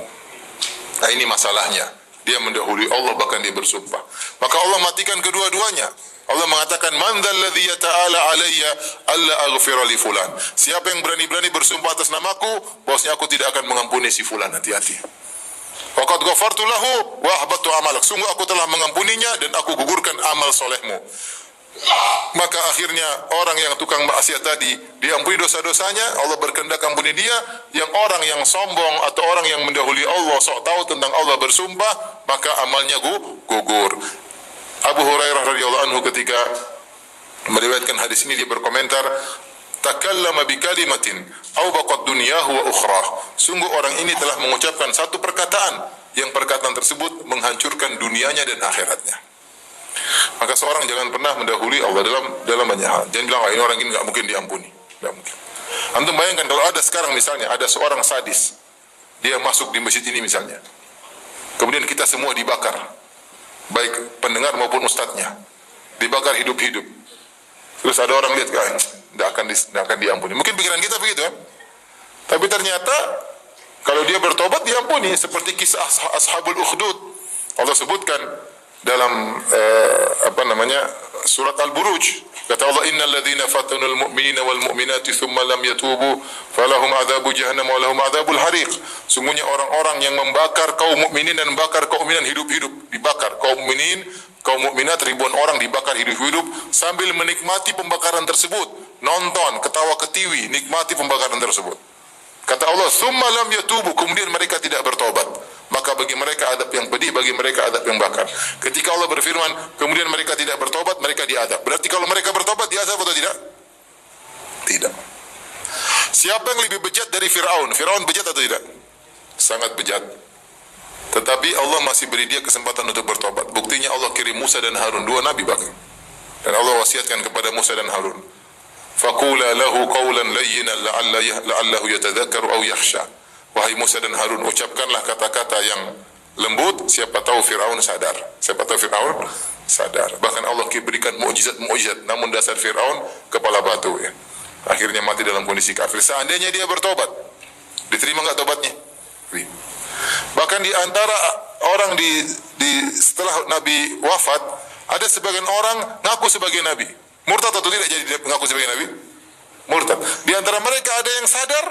Nah ini masalahnya. Dia mendahului Allah, bahkan dia bersumpah. Maka Allah matikan kedua-duanya. Allah mengatakan, "Man dzalladzi yata'ala alayya alla aghfira li fulan." Siapa yang berani-berani bersumpah atas namaku, bahwasanya aku tidak akan mengampuni si fulan, hati-hati. Waqad ghafartu lahu wa ahbattu amalak. Sungguh aku telah mengampuninya dan aku gugurkan amal solehmu. Maka akhirnya orang yang tukang maksiat tadi diampuni dosa-dosanya, Allah berkehendak ampuni dia. Yang orang yang sombong atau orang yang mendahului Allah, sok tahu tentang Allah, bersumpah, maka amalnya gugur. Abu Hurairah radhiyallahu anhu ketika meriwayatkan hadis ini, dia berkomentar, "Takallama bi kalimatin aw baqad dunyahu wa ukhrah." Sungguh orang ini telah mengucapkan satu perkataan yang perkataan tersebut menghancurkan dunianya dan akhiratnya. Maka seorang jangan pernah mendahului Allah dalam banyak hal. Jangan bilang, "Ini orang ini enggak mungkin diampuni." Enggak mungkin. Antum bayangkan kalau ada sekarang misalnya ada seorang sadis, dia masuk di masjid ini misalnya, kemudian kita semua dibakar, baik pendengar maupun ustadznya, dibakar hidup-hidup. Terus ada orang lihat, tidak akan diampuni. Mungkin pikiran kita begitu kan? Tapi ternyata kalau dia bertobat diampuni. Seperti kisah Ashabul Ukhdud, Allah sebutkan dalam surat Al-Buruj. Kata Allah, innal ladzina fatanul mu'minina wal mu'minati thumma lam yatubu falahum adzabu jahannam wa lahum adzabul hariq. Sungguhnya orang-orang yang membakar kaum mukminin dan membakar kaum mukminin hidup-hidup, dibakar kaum mukminin, kaum mukminat, ribuan orang dibakar hidup-hidup sambil menikmati pembakaran tersebut, nonton, ketawa ketiwi, nikmati pembakaran tersebut. Kata Allah, thumma lam yatubu, kemudian mereka tidak bertobat, maka bagi mereka adab yang pedih, bagi mereka adab yang bakar. Ketika Allah berfirman, kemudian mereka tidak bertobat, mereka diadab. Berarti kalau mereka bertobat, diazab atau tidak? Tidak. Siapa yang lebih bejat dari Fir'aun? Fir'aun bejat atau tidak? Sangat bejat. Tetapi Allah masih beri dia kesempatan untuk bertobat. Buktinya Allah kirim Musa dan Harun, dua nabi bahkan. Dan Allah wasiatkan kepada Musa dan Harun, faqula lahu qawlan layyinan la'allahu yatadhakkaru aw yakhsha. Wahai Musa dan Harun, ucapkanlah kata-kata yang lembut, siapa tahu Fir'aun sadar. Siapa tahu Fir'aun sadar. Bahkan Allah berikan mukjizat, namun dasar Fir'aun kepala batu ya. Akhirnya mati dalam kondisi kafir. Seandainya dia bertobat, diterima enggak tobatnya? Bahkan di antara orang setelah Nabi wafat, ada sebagian orang ngaku sebagai nabi. Murtad atau tidak jadi ngaku sebagai nabi? Murtad. Di antara mereka ada yang sadar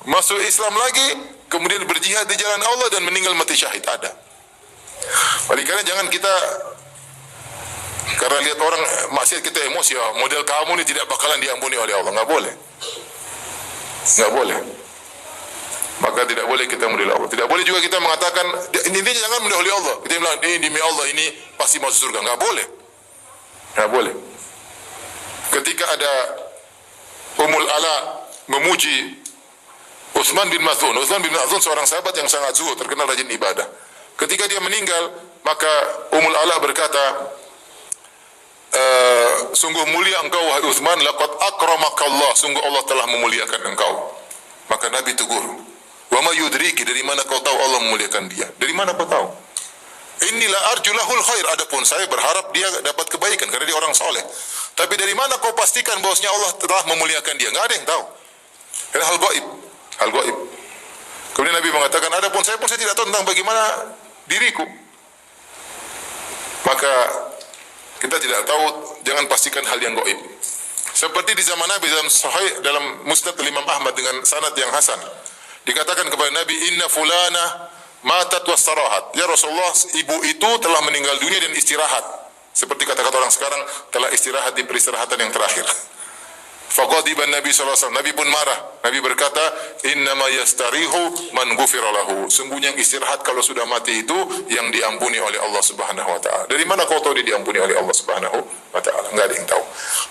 masuk Islam lagi, kemudian berjihad di jalan Allah dan meninggal mati syahid, ada. Oleh karena jangan kita karena lihat orang maksiat kita emosi, model kamu ini tidak bakalan diampuni oleh Allah. Enggak boleh. Enggak boleh. Maka tidak boleh kita mendahului Allah. Tidak boleh juga kita mengatakan ini jangan mendahului Allah. Kita bilang ini demi Allah ini pasti masuk surga. Enggak boleh. Enggak boleh. Ketika ada Ummul Ala memuji Utsman bin Maz'un. Utsman bin Maz'un seorang sahabat yang sangat zuhud, terkenal rajin ibadah. Ketika dia meninggal, maka Ummul Ala berkata, sungguh mulia engkau wahai Utsman, laqad akramakallah, sungguh Allah telah memuliakan engkau. Maka Nabi tegur, wa ma yudriki, dari mana kau tahu Allah memuliakan dia? Dari mana kau tahu? Inilah arjulahul khair, adapun saya berharap dia dapat kebaikan karena dia orang soleh. Tapi dari mana kau pastikan bahwasanya Allah telah memuliakan dia? Enggak ada yang tahu. Karena hal gaib, hal gaib. Kemudian Nabi mengatakan, adapun saya pun saya tidak tahu tentang bagaimana diriku. Maka kita tidak tahu, jangan pastikan hal yang gaib. Seperti di zaman Nabi dalam Sahih, dalam Musnad Imam Ahmad dengan sanad yang hasan, dikatakan kepada Nabi, inna fulana matat wastarahat. Ya Rasulullah, ibu itu telah meninggal dunia dan istirahat. Seperti kata-kata orang sekarang, telah istirahat di peristirahatan yang terakhir. Faqadiban Nabi SAW, Nabi pun marah. Nabi berkata, innama yastarihu man ghufira lahu. Sungguhnya yang istirahat kalau sudah mati itu yang diampuni oleh Allah Subhanahu wa taala. Dari mana kau tahu dia diampuni oleh Allah Subhanahu wa taala? Enggak ada yang tahu.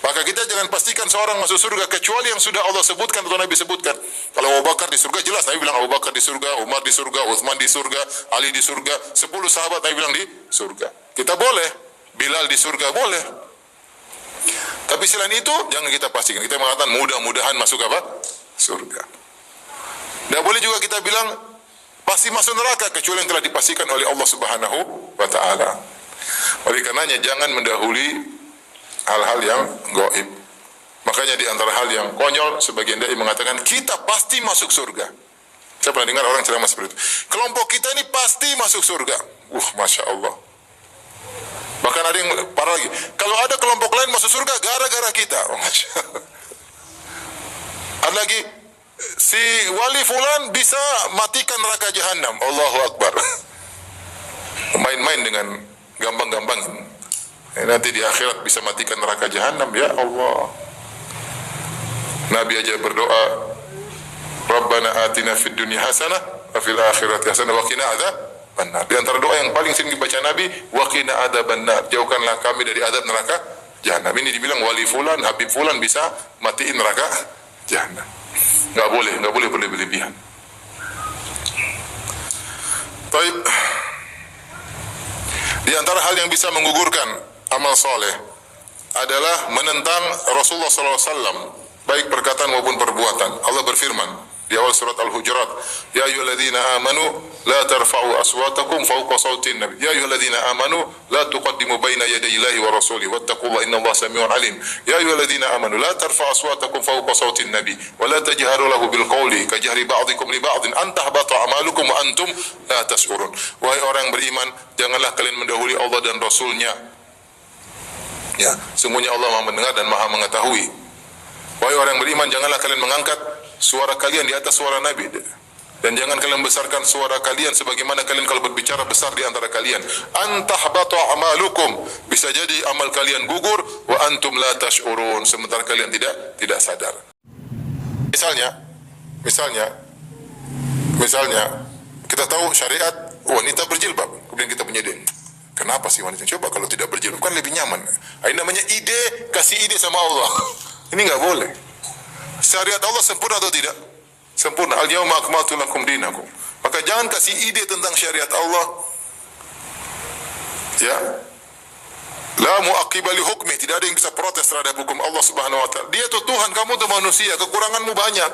Maka kita jangan pastikan seorang masuk surga kecuali yang sudah Allah sebutkan atau Nabi sebutkan. Kalau Abu Bakar di surga jelas, Nabi bilang Abu Bakar di surga, Umar di surga, Utsman di surga, Ali di surga, 10 sahabat Nabi bilang di surga. Kita boleh, Bilal di surga boleh. Tapi selain itu jangan kita pastikan. Kita mengatakan mudah-mudahan masuk apa? Surga. Tidak boleh juga kita bilang pasti masuk neraka kecuali yang telah dipastikan oleh Allah Subhanahu wa taala. Oleh karenanya jangan mendahului hal-hal yang gaib. Makanya di antara hal yang konyol sebagian dai mengatakan kita pasti masuk surga. Saya pernah dengar orang ceramah seperti itu. Kelompok kita ini pasti masuk surga. Masya Allah. Bahkan ada yang parah lagi. Kalau ada kelompok lain masuk surga gara-gara kita. Ada lagi, si wali fulan bisa matikan neraka jahanam. Allahu Akbar. Main-main dengan gampang-gampang. Nanti di akhirat bisa matikan neraka jahanam. Ya Allah. Nabi aja berdoa, Rabbana atina fid dunya hasanah wa fil akhirati hasanah wa qina adzab. Benar. Di antara doa yang paling sering dibaca Nabi, wa qina adzabannar, jauhkanlah kami dari azab neraka jahanam. Ini dibilang wali fulan, Habib fulan bisa matiin neraka jahanam. Enggak boleh berlebihan. Baik. Di antara hal yang bisa menggugurkan amal soleh adalah menentang Rasulullah SAW. baik perkataan maupun perbuatan. Allah berfirman di awal surat Al-Hujurat, ya ayyuhalladzina amanu la tarfa'u aswatakum fawqa sautin nabi. Ya ayyuhalladzina amanu la tuqaddimu baina yadayillahi wa rasulihi wattaqullaha innallaha samii'un 'alim. Ya ayyuhalladzina amanu la tarfa'u aswatakum fawqa sautin nabi wa la tajharu lahu bil qawli kajahri ba'dikum li ba'din an tahbata a'malukum wa antum la tash'urun. Wahai orang beriman, janganlah kalian mendahului Allah dan Rasulnya. Ya, sungguhnya Allah Maha mendengar dan Maha mengetahui. Wahai orang beriman, janganlah kalian mengangkat suara kalian di atas suara Nabi, dan jangan kalian besarkan suara kalian sebagaimana kalian kalau berbicara besar di antara kalian. Antahbatu a'malukum, bisa jadi amal kalian gugur, wa antum la tash'urun, sementara kalian tidak sadar. Misalnya kita tahu syariat wanita berjilbab, kemudian kita menyedih. Kenapa sih wanita? Coba kalau tidak berjilbab kan lebih nyaman. Ini namanya ide, kasih ide sama Allah. Ini enggak boleh. Syariat Allah sempurna atau tidak? Sempurna. Al-yawma akmaltu lakum dinakum. Maka jangan kasih ide tentang syariat Allah. Ya. La mu'aqqiba li hukmi, tidak ada yang bisa protes terhadap hukum Allah Subhanahu wa taala. Dia itu Tuhan, kamu itu manusia, kekuranganmu banyak.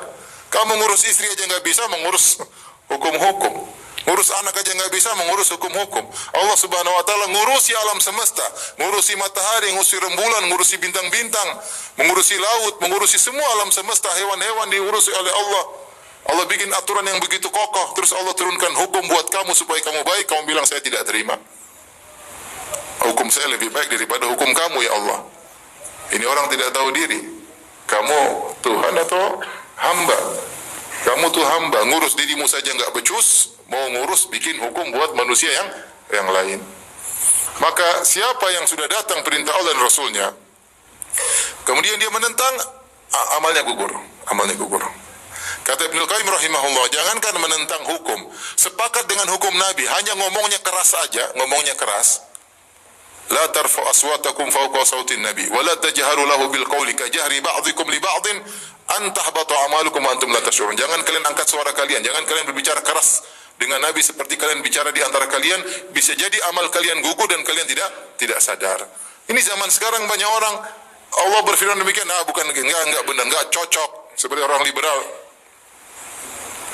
Kamu ngurus istri aja enggak bisa, mengurus hukum-hukum. Ngurus anak aja nggak bisa, mengurus hukum-hukum. Allah Subhanahu wa taala ngurusi alam semesta, ngurusi matahari, ngurusi rembulan, ngurusi bintang-bintang, mengurusi laut, mengurusi semua alam semesta, hewan-hewan diurusi oleh Allah. Allah bikin aturan yang begitu kokoh, terus Allah turunkan hukum buat kamu supaya kamu baik, kamu bilang saya tidak terima. Hukum saya lebih baik daripada hukum kamu ya Allah. Ini orang tidak tahu diri. Kamu Tuhan atau hamba? Kamu tuh hamba, ngurus dirimu saja nggak becus, mau ngurus bikin hukum buat manusia yang lain. Maka siapa yang sudah datang perintah Allah dan Rasulnya, kemudian dia menentang, amalnya gugur. Kata Ibnu Qayyim rahimahullah, jangankan menentang hukum, sepakat dengan hukum Nabi, hanya ngomongnya keras saja, la tarfu aswatakum fawqa sautin nabi wa la tajharu lahu bil qawli kajahri ba'dikum li ba'din an tahbata a'malukum wa antum la tash'urun. Jangan kalian angkat suara kalian, jangan kalian berbicara keras dengan Nabi seperti kalian bicara di antara kalian, bisa jadi amal kalian gugur dan kalian tidak sadar. Ini zaman sekarang banyak orang Allah berfirman demikian, bukan enggak benar, enggak cocok, seperti orang liberal.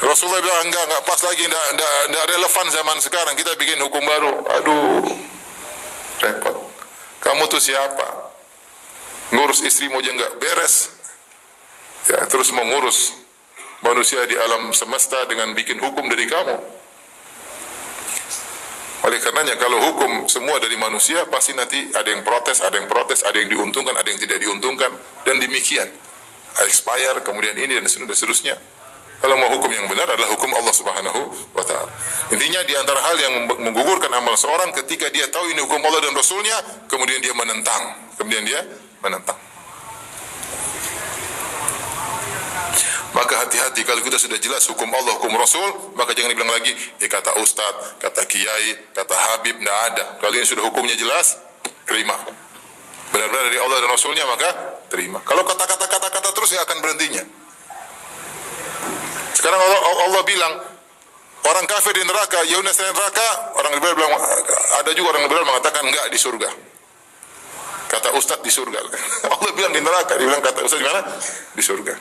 Rasulullah bilang enggak pas lagi, enggak relevan zaman sekarang, kita bikin hukum baru. Aduh, repot. Kamu tuh siapa? Ngurus istrimu aja enggak beres. Ya, terus mengurus manusia di alam semesta dengan bikin hukum dari kamu. Oleh karenanya kalau hukum semua dari manusia, pasti nanti ada yang protes, ada yang diuntungkan, ada yang tidak diuntungkan, dan demikian. Expire, kemudian ini dan seterusnya. Kalau mau hukum yang benar adalah hukum Allah Subhanahu wa taala. Intinya di antara hal yang menggugurkan amal seorang ketika dia tahu ini hukum Allah dan Rasulnya, kemudian dia menentang. Maka hati-hati kalau kita sudah jelas hukum Allah, hukum Rasul, maka jangan dibilang lagi, kata Ustadz, kata Kiai, kata Habib, tidak ada. Kalau ini sudah hukumnya jelas, terima. Benar-benar dari Allah dan Rasulnya, maka terima. Kalau kata-kata terus, nggak akan berhentinya. Sekarang Allah bilang, orang kafir di neraka, Yaunas di neraka, orang liberal bilang, ada juga orang liberal mengatakan enggak di surga. Kata Ustadz di surga. Allah bilang di neraka, dia bilang kata Ustadz di mana? Di surga.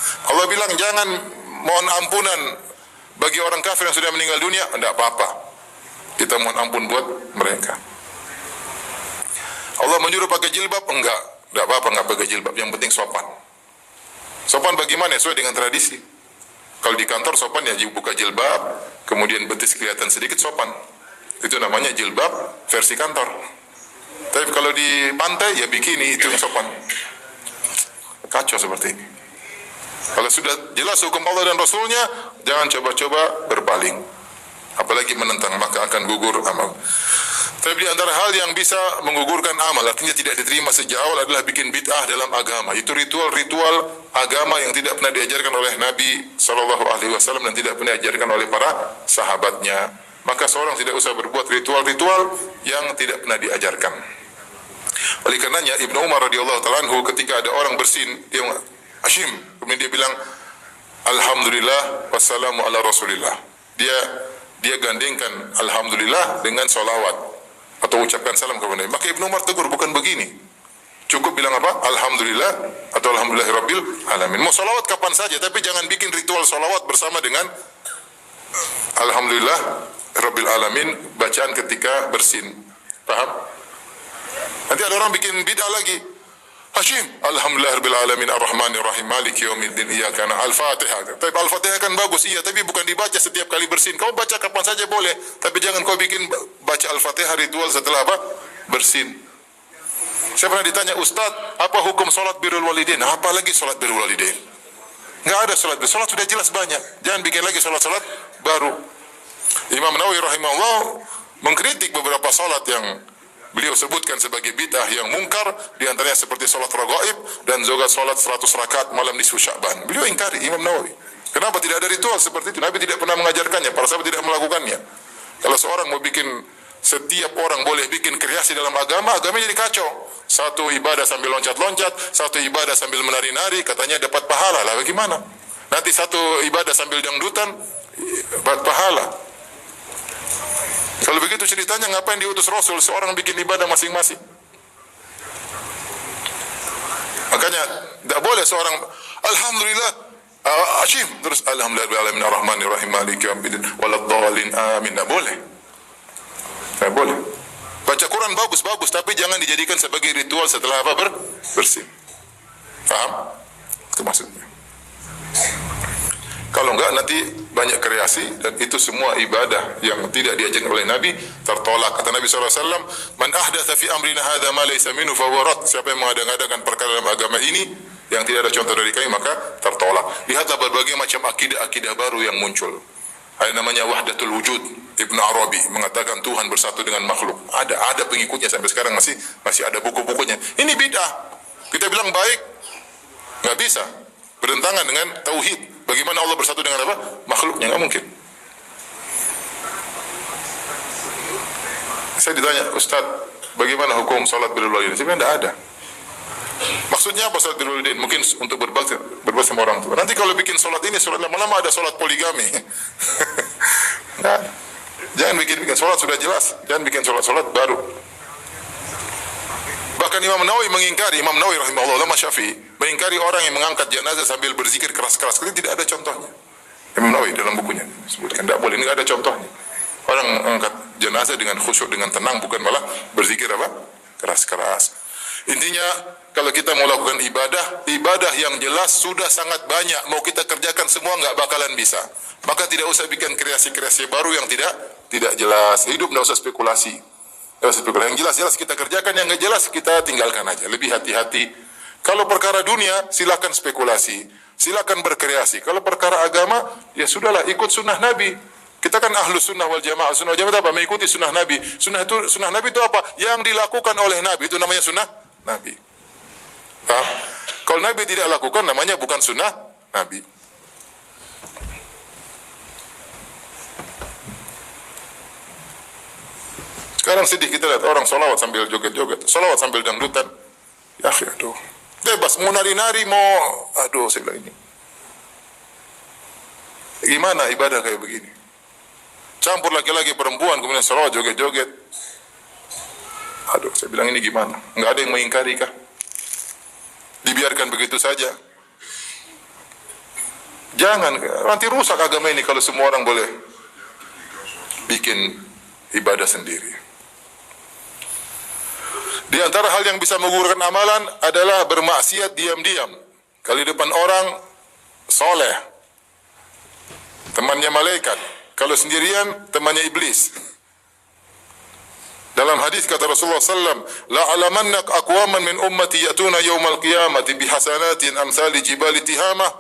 Allah bilang jangan mohon ampunan bagi orang kafir yang sudah meninggal dunia, tidak apa-apa. Kita mohon ampun buat mereka. Allah menyuruh pakai jilbab, tidak apa-apa, enggak pakai jilbab. Yang penting sopan. Sopan bagaimana? Sesuai dengan tradisi. Kalau di kantor sopan ya buka jilbab, kemudian betis kelihatan sedikit, sopan. Itu namanya jilbab versi kantor. Tapi kalau di pantai ya bikini, itu yang sopan. Kacau seperti ini. Kalau sudah jelas hukum Allah dan Rasulnya, jangan coba-coba berpaling, apalagi menentang, maka akan gugur amal. Tapi di antara hal yang bisa menggugurkan amal, artinya tidak diterima sejak awal, adalah bikin bid'ah dalam agama. Itu ritual-ritual agama yang tidak pernah diajarkan oleh Nabi SAW dan tidak pernah diajarkan oleh para sahabatnya. Maka seorang tidak usah berbuat ritual-ritual yang tidak pernah diajarkan. Oleh karenanya Ibnu Umar radhiyallahu ta'ala anhu, ketika ada orang bersin, dia Hashim, kemudian dia bilang alhamdulillah wassalamu ala rasulillah. Dia gandengkan alhamdulillah dengan solawat atau ucapkan salam kepada Nabi. Maka Ibnu Umar tegur, bukan begini. Cukup bilang apa? Alhamdulillah atau alhamdulillahirabbil alamin. Mau salawat kapan saja, tapi jangan bikin ritual salawat bersama dengan alhamdulillah rabbil alamin bacaan ketika bersin. Paham? Nanti ada orang bikin bid'ah lagi. Hashim, alhamdulillahirabbil alamin arrahmanir rahim maliki yaumiddin iyyaka na'budu al-Fatihah. Tapi al-Fatihah kan bagus, iya, tapi bukan dibaca setiap kali bersin. Kau baca kapan saja boleh, tapi jangan kau bikin baca al-Fatihah ritual setelah apa? Bersin. Saya pernah ditanya, Ustaz, apa hukum salat birrul walidain? Apa lagi salat birrul walidain? Enggak ada salat. Salat sudah jelas banyak. Jangan bikin lagi salat-salat baru. Imam Nawawi rahimahullah mengkritik beberapa salat yang beliau sebutkan sebagai bid'ah yang mungkar, di antaranya seperti salat raghaib dan juga salat 100 rakaat malam nisfu Sya'ban. Beliau ingkari, Imam Nawawi. Kenapa tidak ada ritual seperti itu? Nabi tidak pernah mengajarkannya, para sahabat tidak melakukannya. Kalau seorang mau bikin, setiap orang boleh bikin kreasi dalam agama, agamanya jadi kacau. Satu ibadah sambil loncat-loncat, satu ibadah sambil menari-nari, katanya dapat pahala. Lah bagaimana? Nanti satu ibadah sambil dangdutan, dapat pahala. Kalau begitu ceritanya, ngapain diutus Rasul? Seorang bikin ibadah masing-masing. Makanya tidak boleh seorang alhamdulillah asyim terus alhamdulillahirabbil arrahmanir rahim maliki yaumiddin waladdallin amin. Tidak boleh. Tidak boleh. Baca Quran bagus-bagus, tapi jangan dijadikan sebagai ritual setelah apa? Bersih. Paham? Itu maksudnya. Kalau enggak nanti banyak kreasi, dan itu semua ibadah yang tidak diajarkan oleh Nabi tertolak. Kata Nabi SAW, man ahdatha fi amrina hadha ma laysa minhu fahuwa rad. Siapa yang mengadakan perkara dalam agama ini yang tidak ada contoh dari kami, maka tertolak. Lihatlah berbagai macam akidah-akidah baru yang muncul. Ada namanya wahdatul wujud. Ibnu Arabi mengatakan Tuhan bersatu dengan makhluk. Ada pengikutnya sampai sekarang, masih ada buku-bukunya. Ini bid'ah. Kita bilang baik, nggak bisa. Bertentangan dengan tauhid. Bagaimana Allah bersatu dengan apa? Makhluknya, nggak mungkin. Saya ditanya, Ustaz, bagaimana hukum salat birrul walidain? Saya bilang tidak ada. Maksudnya apa salat birrul walidain? Mungkin untuk berbakti sama orang tua. Nanti kalau bikin salat ini, salat lama-lama ada salat poligami. Nah, jangan bikin salat sudah jelas. Jangan bikin salat baru. Bahkan Imam Nawawi mengingkari, Imam Nawawi rahimahullah, ulama Syafi'i, mengingkari orang yang mengangkat jenazah sambil berzikir keras-keras. Ini tidak ada contohnya. Imam Nawawi dalam bukunya sebutkan tidak boleh, ini tidak ada contohnya. Orang mengangkat jenazah dengan khusyuk, dengan tenang, bukan malah berzikir apa? Keras-keras. Intinya, kalau kita mau lakukan ibadah yang jelas sudah sangat banyak. Mau kita kerjakan semua nggak bakalan bisa. Maka tidak usah bikin kreasi-kreasi baru yang tidak jelas. Hidup nggak usah spekulasi. Yang jelas-jelas kita kerjakan, yang nggak jelas kita tinggalkan aja. Lebih hati-hati. Kalau perkara dunia, silakan spekulasi, silakan berkreasi. Kalau perkara agama, ya sudahlah, ikut sunnah Nabi. Kita kan ahlu sunnah wal jamaah. Sunnah wal jamaah apa? Mengikuti sunnah Nabi. Sunnah Nabi itu apa? Yang dilakukan oleh Nabi, itu namanya sunnah Nabi. Paham? Kalau Nabi tidak lakukan, namanya bukan sunnah Nabi. Sekarang sedih kita lihat orang solawat sambil joget-joget, solawat sambil dangdutan. Ya aduh, bebas mau nari-nari, mau aduh, saya bilang ini. Gimana ibadah kayak begini? Campur laki-laki perempuan, kemudian solawat joget-joget. Aduh, saya bilang ini gimana? Nggak ada yang mengingkari kah? Dibiarkan begitu saja? Jangan, nanti rusak agama ini kalau semua orang boleh bikin ibadah sendiri. Di antara hal yang bisa menggugurkan amalan adalah bermaksiat diam-diam. Kalau di depan orang soleh, temannya malaikat. Kalau sendirian, temannya iblis. Dalam hadis kata Rasulullah SAW, la alamannak aqwaman min ummati yatuna yawmal qiyamati bihasanatin amsali jibali tihamah,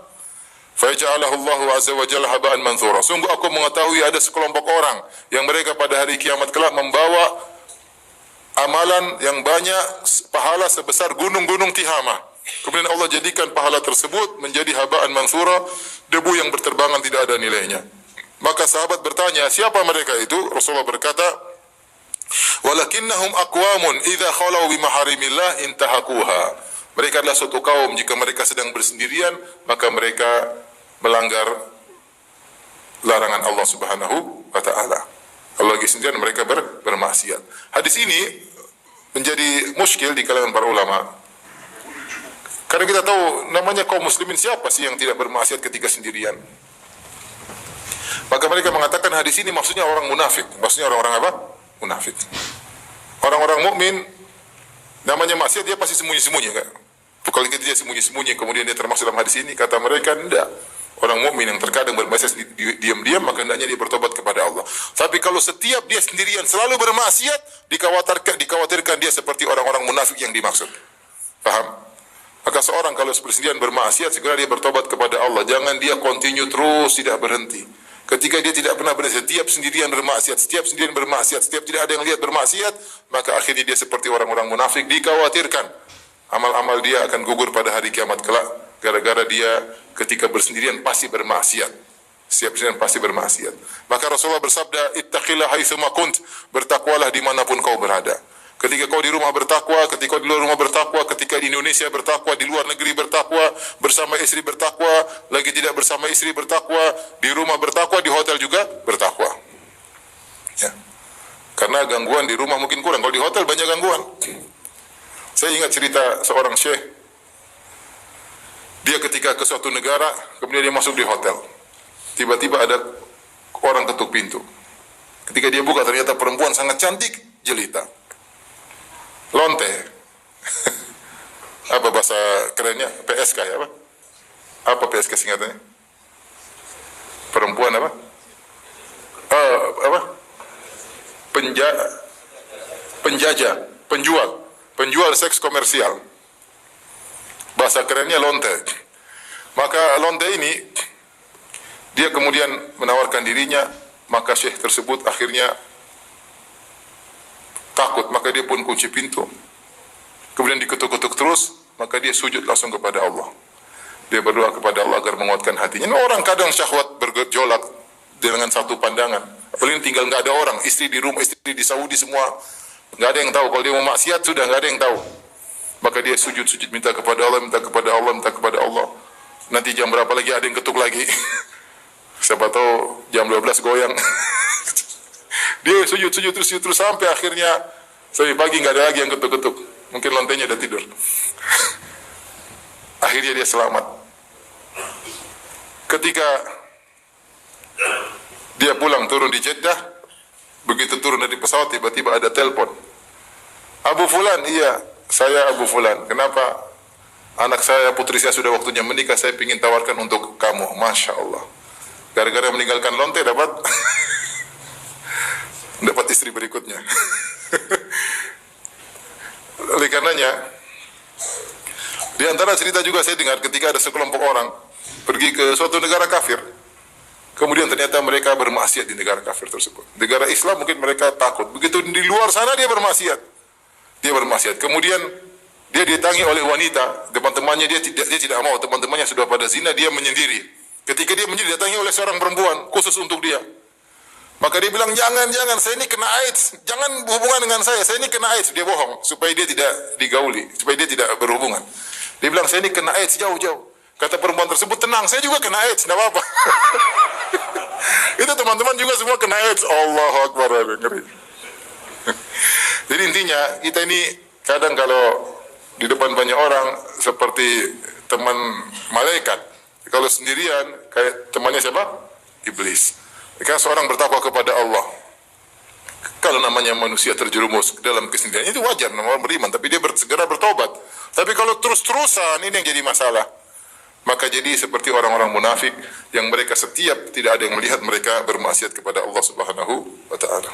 fayaj'alahu Allahu azza wa jalla haba'an manthura. Sungguh aku mengetahui ada sekelompok orang yang mereka pada hari kiamat kelak membawa amalan yang banyak, pahala sebesar gunung-gunung Tihamah. Kemudian Allah jadikan pahala tersebut menjadi haba'an mansura, debu yang berterbangan tidak ada nilainya. Maka sahabat bertanya, siapa mereka itu? Rasulullah berkata, walakinnahum aqwamun idza khalau bi maharimillah intahakuha. Mereka adalah suatu kaum, jika mereka sedang bersendirian, maka mereka melanggar larangan Allah Subhanahu wa taala. Kalau lagi sendirian mereka bermaksiat. Hadis ini menjadi muskil di kalangan para ulama. Karena kita tahu namanya kaum muslimin siapa sih yang tidak bermaksiat ketika sendirian. Maka mereka mengatakan hadis ini maksudnya orang munafik. Maksudnya orang-orang apa? Munafik. Orang-orang mukmin namanya maksiat dia pasti sembunyi-sembunyi kan? Kalau dia sembunyi-sembunyi kemudian dia termasuk dalam hadis ini, kata mereka enggak. Orang mukmin yang terkadang bermaksiat diam-diam maka hendaknya dia bertobat kepada Allah. Tapi kalau setiap dia sendirian selalu bermaksiat, dikhawatirkan dia seperti orang-orang munafik yang dimaksud. Paham? Maka seorang kalau bersendirian bermaksiat, segera dia bertobat kepada Allah. Jangan dia continue terus, tidak berhenti. Ketika dia tidak pernah berhenti, setiap sendirian bermaksiat, setiap sendirian bermaksiat, setiap tidak ada yang lihat bermaksiat, maka akhirnya dia seperti orang-orang munafik. Dikhawatirkan amal-amal dia akan gugur pada hari kiamat kelak, gara-gara dia ketika bersendirian pasti bermaksiat. Setiap sendirian pasti bermaksiat. Maka Rasulullah bersabda, ittaqillah haitsuma kunt, bertakwalah dimanapun kau berada. Ketika kau di rumah bertakwa, ketika kau di luar rumah bertakwa, ketika di Indonesia bertakwa, di luar negeri bertakwa, bersama istri bertakwa, lagi tidak bersama istri bertakwa, di rumah bertakwa, di hotel juga bertakwa. Ya. Karena gangguan di rumah mungkin kurang, kalau di hotel banyak gangguan. Saya ingat cerita seorang syekh, dia ketika ke suatu negara, kemudian dia masuk di hotel. Tiba-tiba ada orang ketuk pintu. Ketika dia buka, ternyata perempuan sangat cantik, jelita. Lonte. Apa bahasa kerennya? PSK ya apa? Apa PSK singkatannya? Perempuan apa? Apa? Penjajah, penjual seks komersial. Bahasa kerennya lonte. Maka lonte ini dia kemudian menawarkan dirinya, maka syekh tersebut akhirnya takut, maka dia pun kunci pintu. Kemudian diketuk-ketuk terus, maka dia sujud langsung kepada Allah. Dia berdoa kepada Allah agar menguatkan hatinya. Ini orang kadang syahwat bergejolak dengan satu pandangan. Apalagi tinggal nggak ada orang, istri di rumah, istri di Saudi semua, nggak ada yang tahu. Kalau dia mau maksiat sudah nggak ada yang tahu. Maka dia sujud minta kepada Allah, minta kepada Allah, minta kepada Allah. Nanti jam berapa lagi ada yang ketuk lagi. Siapa tahu jam 12 goyang. Dia sujud terus sampai akhirnya sampai pagi nggak ada lagi yang ketuk-ketuk. Mungkin lantainya udah tidur. Akhirnya dia selamat. Ketika dia pulang turun di Jeddah, begitu turun dari pesawat tiba-tiba ada telepon. Abu Fulan, iya, saya Abu Fulan. Kenapa? Anak saya, putri saya sudah waktunya menikah, saya ingin tawarkan untuk kamu. Masya Allah. Gara-gara meninggalkan lonte dapat istri berikutnya. Oleh karenanya, di antara cerita juga saya dengar ketika ada sekelompok orang pergi ke suatu negara kafir, kemudian ternyata mereka bermaksiat di negara kafir tersebut. Negara Islam mungkin mereka takut. Begitu di luar sana dia bermaksiat. Kemudian dia didatangi oleh wanita, teman-temannya dia tidak mau, teman-temannya sudah pada zina, dia menyendiri. Ketika dia menyendiri didatangi oleh seorang perempuan khusus untuk dia. Maka dia bilang, jangan, saya ini kena AIDS, jangan berhubungan dengan saya ini kena AIDS. Dia bohong, supaya dia tidak digauli, supaya dia tidak berhubungan. Dia bilang, saya ini kena AIDS, jauh-jauh. Kata perempuan tersebut, tenang, saya juga kena AIDS, tidak apa-apa. Itu teman-teman juga semua kena AIDS. Allahu Akbar, ngeri. Jadi intinya, kita ini kadang kalau di depan banyak orang, seperti teman malaikat. Kalau sendirian, kayak temannya siapa? Iblis. Jika seorang bertakwa kepada Allah, kalau namanya manusia terjerumus dalam kesendirian, itu wajar, namanya beriman, tapi dia segera bertobat. Tapi kalau terus-terusan, ini yang jadi masalah. Maka jadi seperti orang-orang munafik, yang mereka setiap tidak ada yang melihat mereka bermaksiat kepada Allah Subhanahu wa Ta'ala.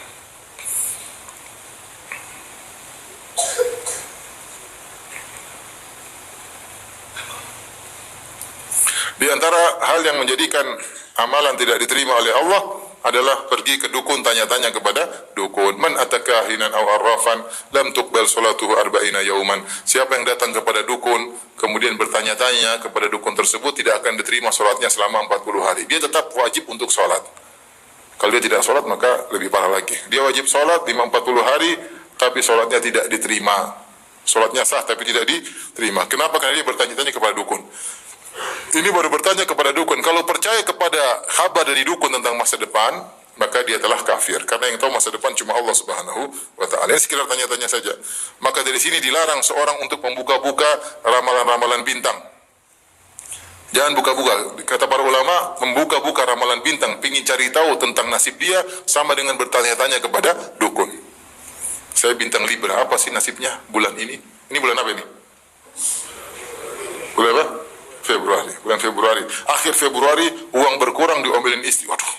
Di antara hal yang menjadikan amalan tidak diterima oleh Allah adalah pergi ke dukun, tanya-tanya kepada dukun. Man ataka hinan aw arrafan lam tuqbal salatuhu arba'ina yauman. Siapa yang datang kepada dukun kemudian bertanya-tanya kepada dukun tersebut, tidak akan diterima salatnya selama 40 hari. Dia tetap wajib untuk salat. Kalau dia tidak salat maka lebih parah lagi. Dia wajib salat 40 hari tapi salatnya tidak diterima. Salatnya sah tapi tidak diterima. Kenapa? Karena dia bertanya-tanya kepada dukun. Ini baru bertanya kepada dukun. Kalau percaya kepada kabar dari dukun tentang masa depan, maka dia telah kafir. Karena yang tahu masa depan cuma Allah Subhanahu wa taala. Ini sekedar tanya-tanya saja. Maka dari sini dilarang seorang untuk membuka-buka ramalan-ramalan bintang. Jangan buka-buka. Kata para ulama, membuka-buka ramalan bintang, pingin cari tahu tentang nasib dia, sama dengan bertanya-tanya kepada dukun. Saya bintang Libra, apa sih nasibnya bulan ini? Ini bulan apa ini? Bulan apa? Februari. Bulan Februari. Akhir Februari, uang berkurang diomelin istri. Waduh.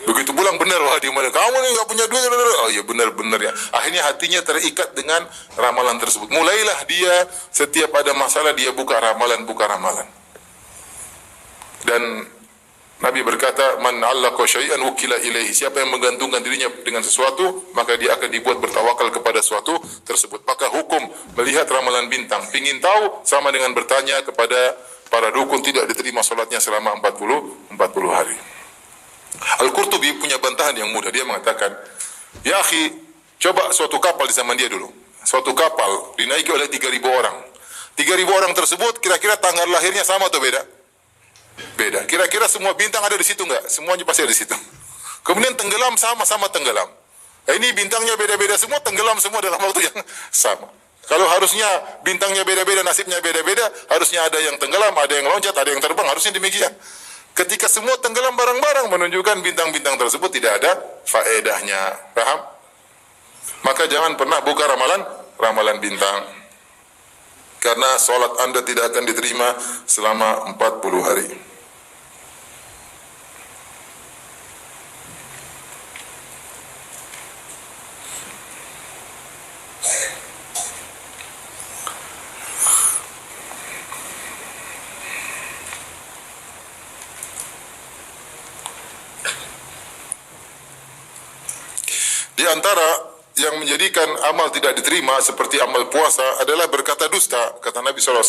Begitu pulang benar, wah dia malah, kamu nih nggak punya duit. Oh iya benar ya. Akhirnya hatinya terikat dengan ramalan tersebut. Mulailah dia setiap ada masalah dia buka ramalan. Dan Nabi berkata, man 'allaqa syai'an wukila ilaihi. Siapa yang menggantungkan dirinya dengan sesuatu, maka dia akan dibuat bertawakal kepada sesuatu tersebut. Maka hukum melihat ramalan bintang, pingin tahu sama dengan bertanya kepada para dukun, tidak diterima salatnya selama 40 hari. Al-Qurtubi punya bantahan yang mudah. Dia mengatakan, ya akhi, coba suatu kapal di zaman dia dulu. Suatu kapal dinaiki oleh 3.000 orang. 3.000 orang tersebut kira-kira tanggal lahirnya sama atau beda? Beda. Kira-kira semua bintang ada di situ enggak? Semuanya pasti ada di situ. Kemudian tenggelam, sama-sama tenggelam. Nah, ini bintangnya beda-beda semua, tenggelam semua dalam waktu yang sama. Kalau harusnya bintangnya beda-beda, nasibnya beda-beda, harusnya ada yang tenggelam, ada yang loncat, ada yang terbang, harusnya demikian. Ketika semua tenggelam bareng-barang, menunjukkan bintang-bintang tersebut tidak ada faedahnya. Paham? Maka jangan pernah buka ramalan bintang. Karena solat Anda tidak akan diterima selama 40 hari. Di antara yang menjadikan amal tidak diterima seperti amal puasa adalah berkata dusta. Kata Nabi SAW,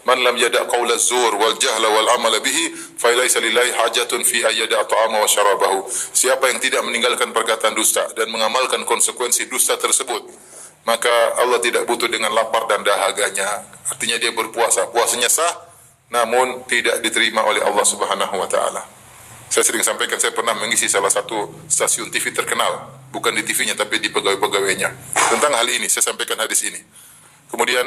man lam yada' qawla zur wal jahla wal amala bihi fa laysa lillahi hajatun fi ayyada' ta'ama wa syarabahu. Siapa yang tidak meninggalkan perkataan dusta dan mengamalkan konsekuensi dusta tersebut, maka Allah tidak butuh dengan lapar dan dahaganya. Artinya dia berpuasa, puasanya sah namun tidak diterima oleh Allah Subhanahu wa taala. Saya sering sampaikan, saya pernah mengisi salah satu stasiun TV terkenal, bukan di TV-nya tapi di pegawai-pegawainya, tentang hal ini. Saya sampaikan hadis ini. Kemudian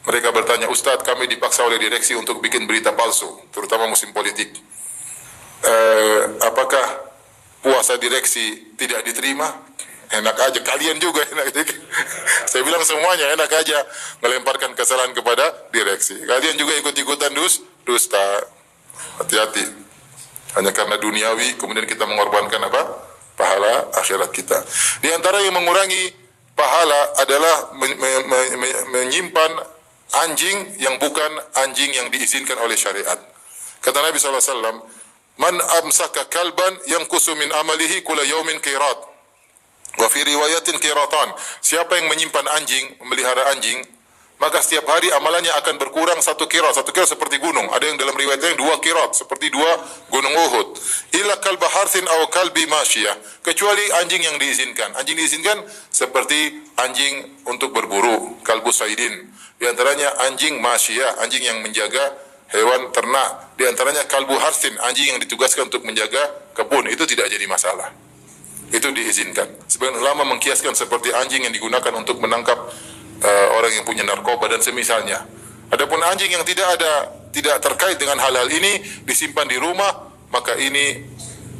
mereka bertanya, Ustadz, kami dipaksa oleh direksi untuk bikin berita palsu, terutama musim politik. Apakah puasa direksi tidak diterima? Enak aja, kalian juga enak. Saya bilang semuanya enak aja melemparkan kesalahan kepada direksi. Kalian juga ikut-ikutan dusta. Hati-hati. Hanya karena duniawi, kemudian kita mengorbankan apa? Pahala akhirat kita. Di antara yang mengurangi pahala adalah menyimpan anjing yang bukan anjing yang diizinkan oleh syariat. Kata Nabi SAW, man amsaka kalban yanqusu min amalihi kula yaumin qirat. Wa fi riwayatin qiratan. Siapa yang menyimpan anjing, memelihara anjing, maka setiap hari amalannya akan berkurang 1 qirat. 1 qirat seperti gunung. Ada yang dalam riwayatnya 2 qirat, seperti 2 gunung Uhud. Illa kalba harthin aw kalbi masyiyah. Kecuali anjing yang diizinkan. Anjing diizinkan seperti anjing untuk berburu, kalbu saidin. Di antaranya anjing masyiyah, anjing yang menjaga hewan ternak. Di antaranya kalbu harthin, anjing yang ditugaskan untuk menjaga kebun. Itu tidak jadi masalah. Itu diizinkan. Sebagian ulama mengkiaskan seperti anjing yang digunakan untuk menangkap orang yang punya narkoba dan semisalnya. Adapun anjing yang tidak terkait dengan hal-hal ini disimpan di rumah, maka ini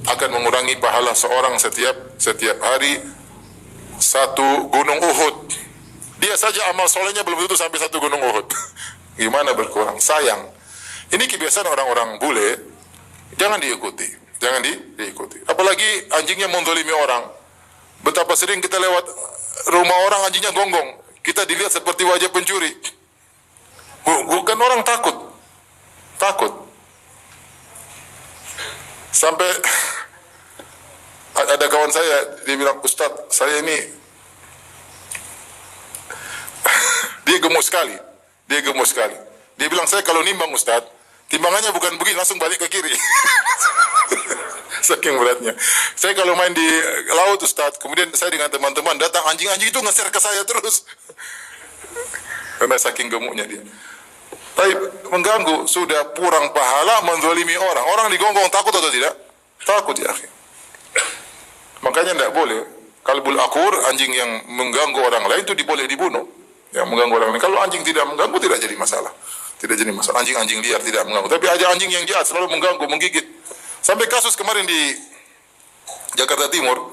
akan mengurangi pahala seorang setiap hari 1 gunung Uhud. Dia saja amal solehnya belum tentu sampai 1 gunung Uhud. Gimana berkurang? Sayang. Ini kebiasaan orang-orang bule, jangan diikuti. Jangan diikuti. Apalagi anjingnya mendolimi orang. Betapa sering kita lewat rumah orang, anjingnya gonggong. Kita dilihat seperti wajah pencuri. Bukan orang takut. Sampai ada kawan saya, dia bilang, Ustadz, saya ini dia gemuk sekali. Dia bilang, saya kalau nimbang Ustadz, timbangannya bukan begini, langsung balik ke kiri. Saking beratnya. Saya kalau main di laut Ustadz, kemudian saya dengan teman-teman datang, anjing-anjing itu ngeser ke saya terus. Karena saking gemuknya dia. Tapi mengganggu, sudah kurang pahala, menzalimi orang. Orang digonggong takut atau tidak? Takut ya akhir. Makanya tidak boleh. Kalbul akur, anjing yang mengganggu orang lain itu boleh dibunuh. Yang mengganggu orang lain. Kalau anjing tidak mengganggu tidak jadi masalah. Tidak jadi masalah. Anjing-anjing liar tidak mengganggu. Tapi ada anjing yang jahat selalu mengganggu, menggigit. Sampai kasus kemarin di Jakarta Timur,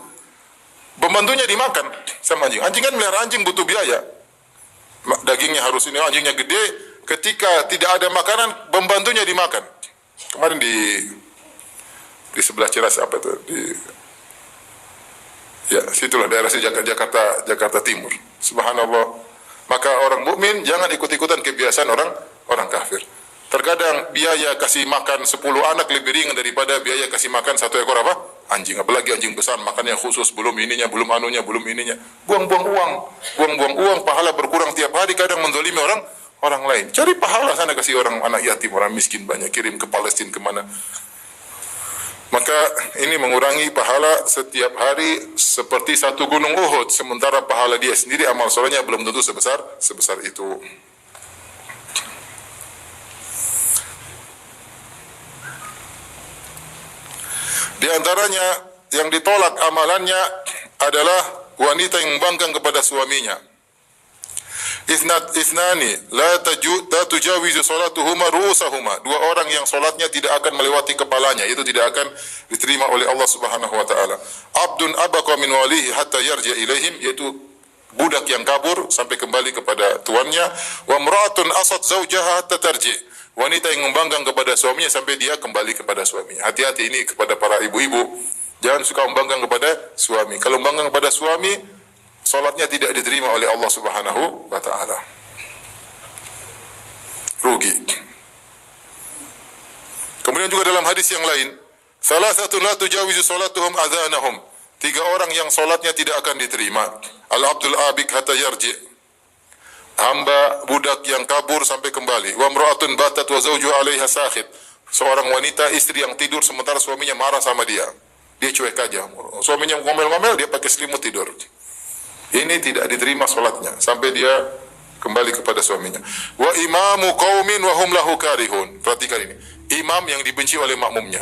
pembantunya dimakan sama anjing. Anjing kan melihara anjing butuh biaya. Dagingnya harus ini, anjingnya gede. Ketika tidak ada makanan, pembantunya dimakan. Kemarin di sebelah Ciras apa itu? Ya, situlah daerah Jakarta Timur. Subhanallah. Maka orang mukmin jangan ikut-ikutan kebiasaan orang kafir. Terkadang biaya kasih makan 10 anak lebih ringan daripada biaya kasih makan 1 ekor apa? Anjing. Apalagi anjing besar, makannya khusus, belum ininya, belum anunya, belum ininya. Buang-buang uang, pahala berkurang tiap hari, kadang menzalimi orang lain. Cari pahala sana, kasih orang anak yatim, orang miskin banyak, kirim ke Palestina kemana. Maka ini mengurangi pahala setiap hari seperti 1 gunung Uhud, sementara pahala dia sendiri amal solehnya belum tentu sebesar itu. Di antaranya yang ditolak amalannya adalah wanita yang membangkang kepada suaminya. Ithnani la tujawizu salatuhuma ru'usahuma. 2 orang yang salatnya tidak akan melewati kepalanya, itu tidak akan diterima oleh Allah Subhanahu wa taala. Abdun abaqa min walihi hatta yarji ilaihim, yaitu budak yang kabur sampai kembali kepada tuannya. Wa imra'atun asat zaujaha hatta tarji. Wanita yang membangkang kepada suaminya sampai dia kembali kepada suaminya. Hati-hati ini kepada para ibu-ibu. Jangan suka membangkang kepada suami. Kalau membangkang kepada suami, salatnya tidak diterima oleh Allah Subhanahu wa taala. Rugi. Kemudian juga dalam hadis yang lain, salasatun la tujawizu salatuhum adhanahum. 3 orang yang salatnya tidak akan diterima. Al-abdul abik hatta yarji. Hamba budak yang kabur sampai kembali. Wa imra'atun batat wa zawjuha 'alaiha sakhit. Seorang wanita istri yang tidur sementara suaminya marah sama dia. Dia cuek aja. Suaminya ngomel-ngomel, dia pakai selimut tidur. Ini tidak diterima salatnya sampai dia kembali kepada suaminya. Wa imamu qaumin wa hum lahu karihun. Perhatikan ini. Imam yang dibenci oleh makmumnya.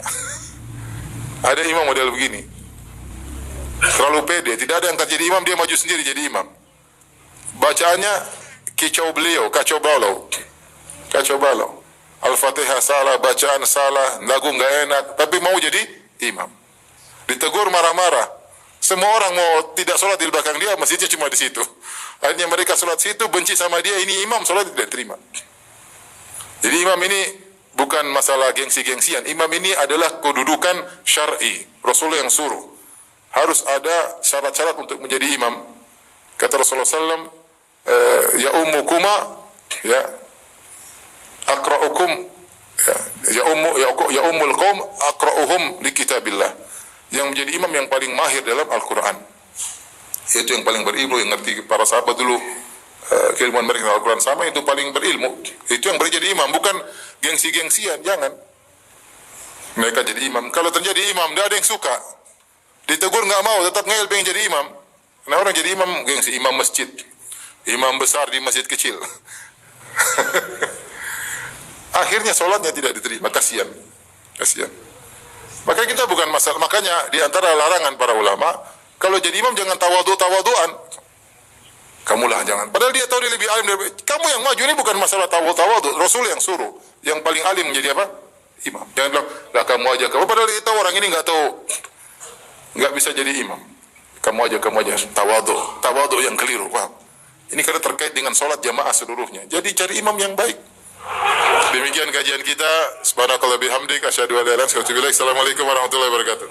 Ada imam model begini. Terlalu pede, tidak ada yang jadi imam, dia maju sendiri jadi imam. Bacaannya kicau beliau, kacau balau. Al-Fatihah salah, bacaan salah, lagu nggak enak, tapi mau jadi imam. Ditegur marah-marah. Semua orang mau tidak sholat di belakang dia, masjidnya cuma di situ. Akhirnya mereka sholat situ, benci sama dia, ini imam, sholat tidak terima. Jadi imam ini bukan masalah gengsi-gengsian. Imam ini adalah kedudukan syar'i. Rasulullah yang suruh. Harus ada syarat-syarat untuk menjadi imam. Kata Rasulullah SAW, ya ummukuma, ya akra'ukum, ya ummul qaum akra'uhum li kitabillah. Yang menjadi imam yang paling mahir dalam Al-Quran, itu yang paling berilmu, yang ngerti. Para sahabat dulu keilmuan mereka dalam Al-Quran sama, itu paling berilmu. Itu yang berjadi imam, bukan gengsi-gengsian. Jangan mereka jadi imam. Kalau terjadi imam, tidak ada yang suka, ditegur nggak mau, tetap ngeyel pengen jadi imam. Nah, orang jadi imam gengsi, imam masjid, imam besar di masjid kecil. Akhirnya sholatnya tidak diterima. Kasihan. Maka kita bukan masalah. Makanya di antara larangan para ulama, kalau jadi imam jangan tawadhu-tawadhuan. Kamulah jangan. Padahal dia tahu dia lebih alim dari kamu. Yang maju ini bukan masalah tawadhu. Rasul yang suruh. Yang paling alim menjadi apa? Imam. Jangan bilang, lah kamu aja. Padahal dia tahu orang ini nggak tahu, nggak bisa jadi imam. Kamu aja. Tawadhu yang keliru. Paham? Ini karena terkait dengan sholat jamaah seluruhnya. Jadi cari imam yang baik. Demikian kajian kita. Subhanakallah bihamdik, asyhadu an la ilaha illa anta, astaghfiruka wa atubu ilaik. Assalamualaikum warahmatullahi wabarakatuh.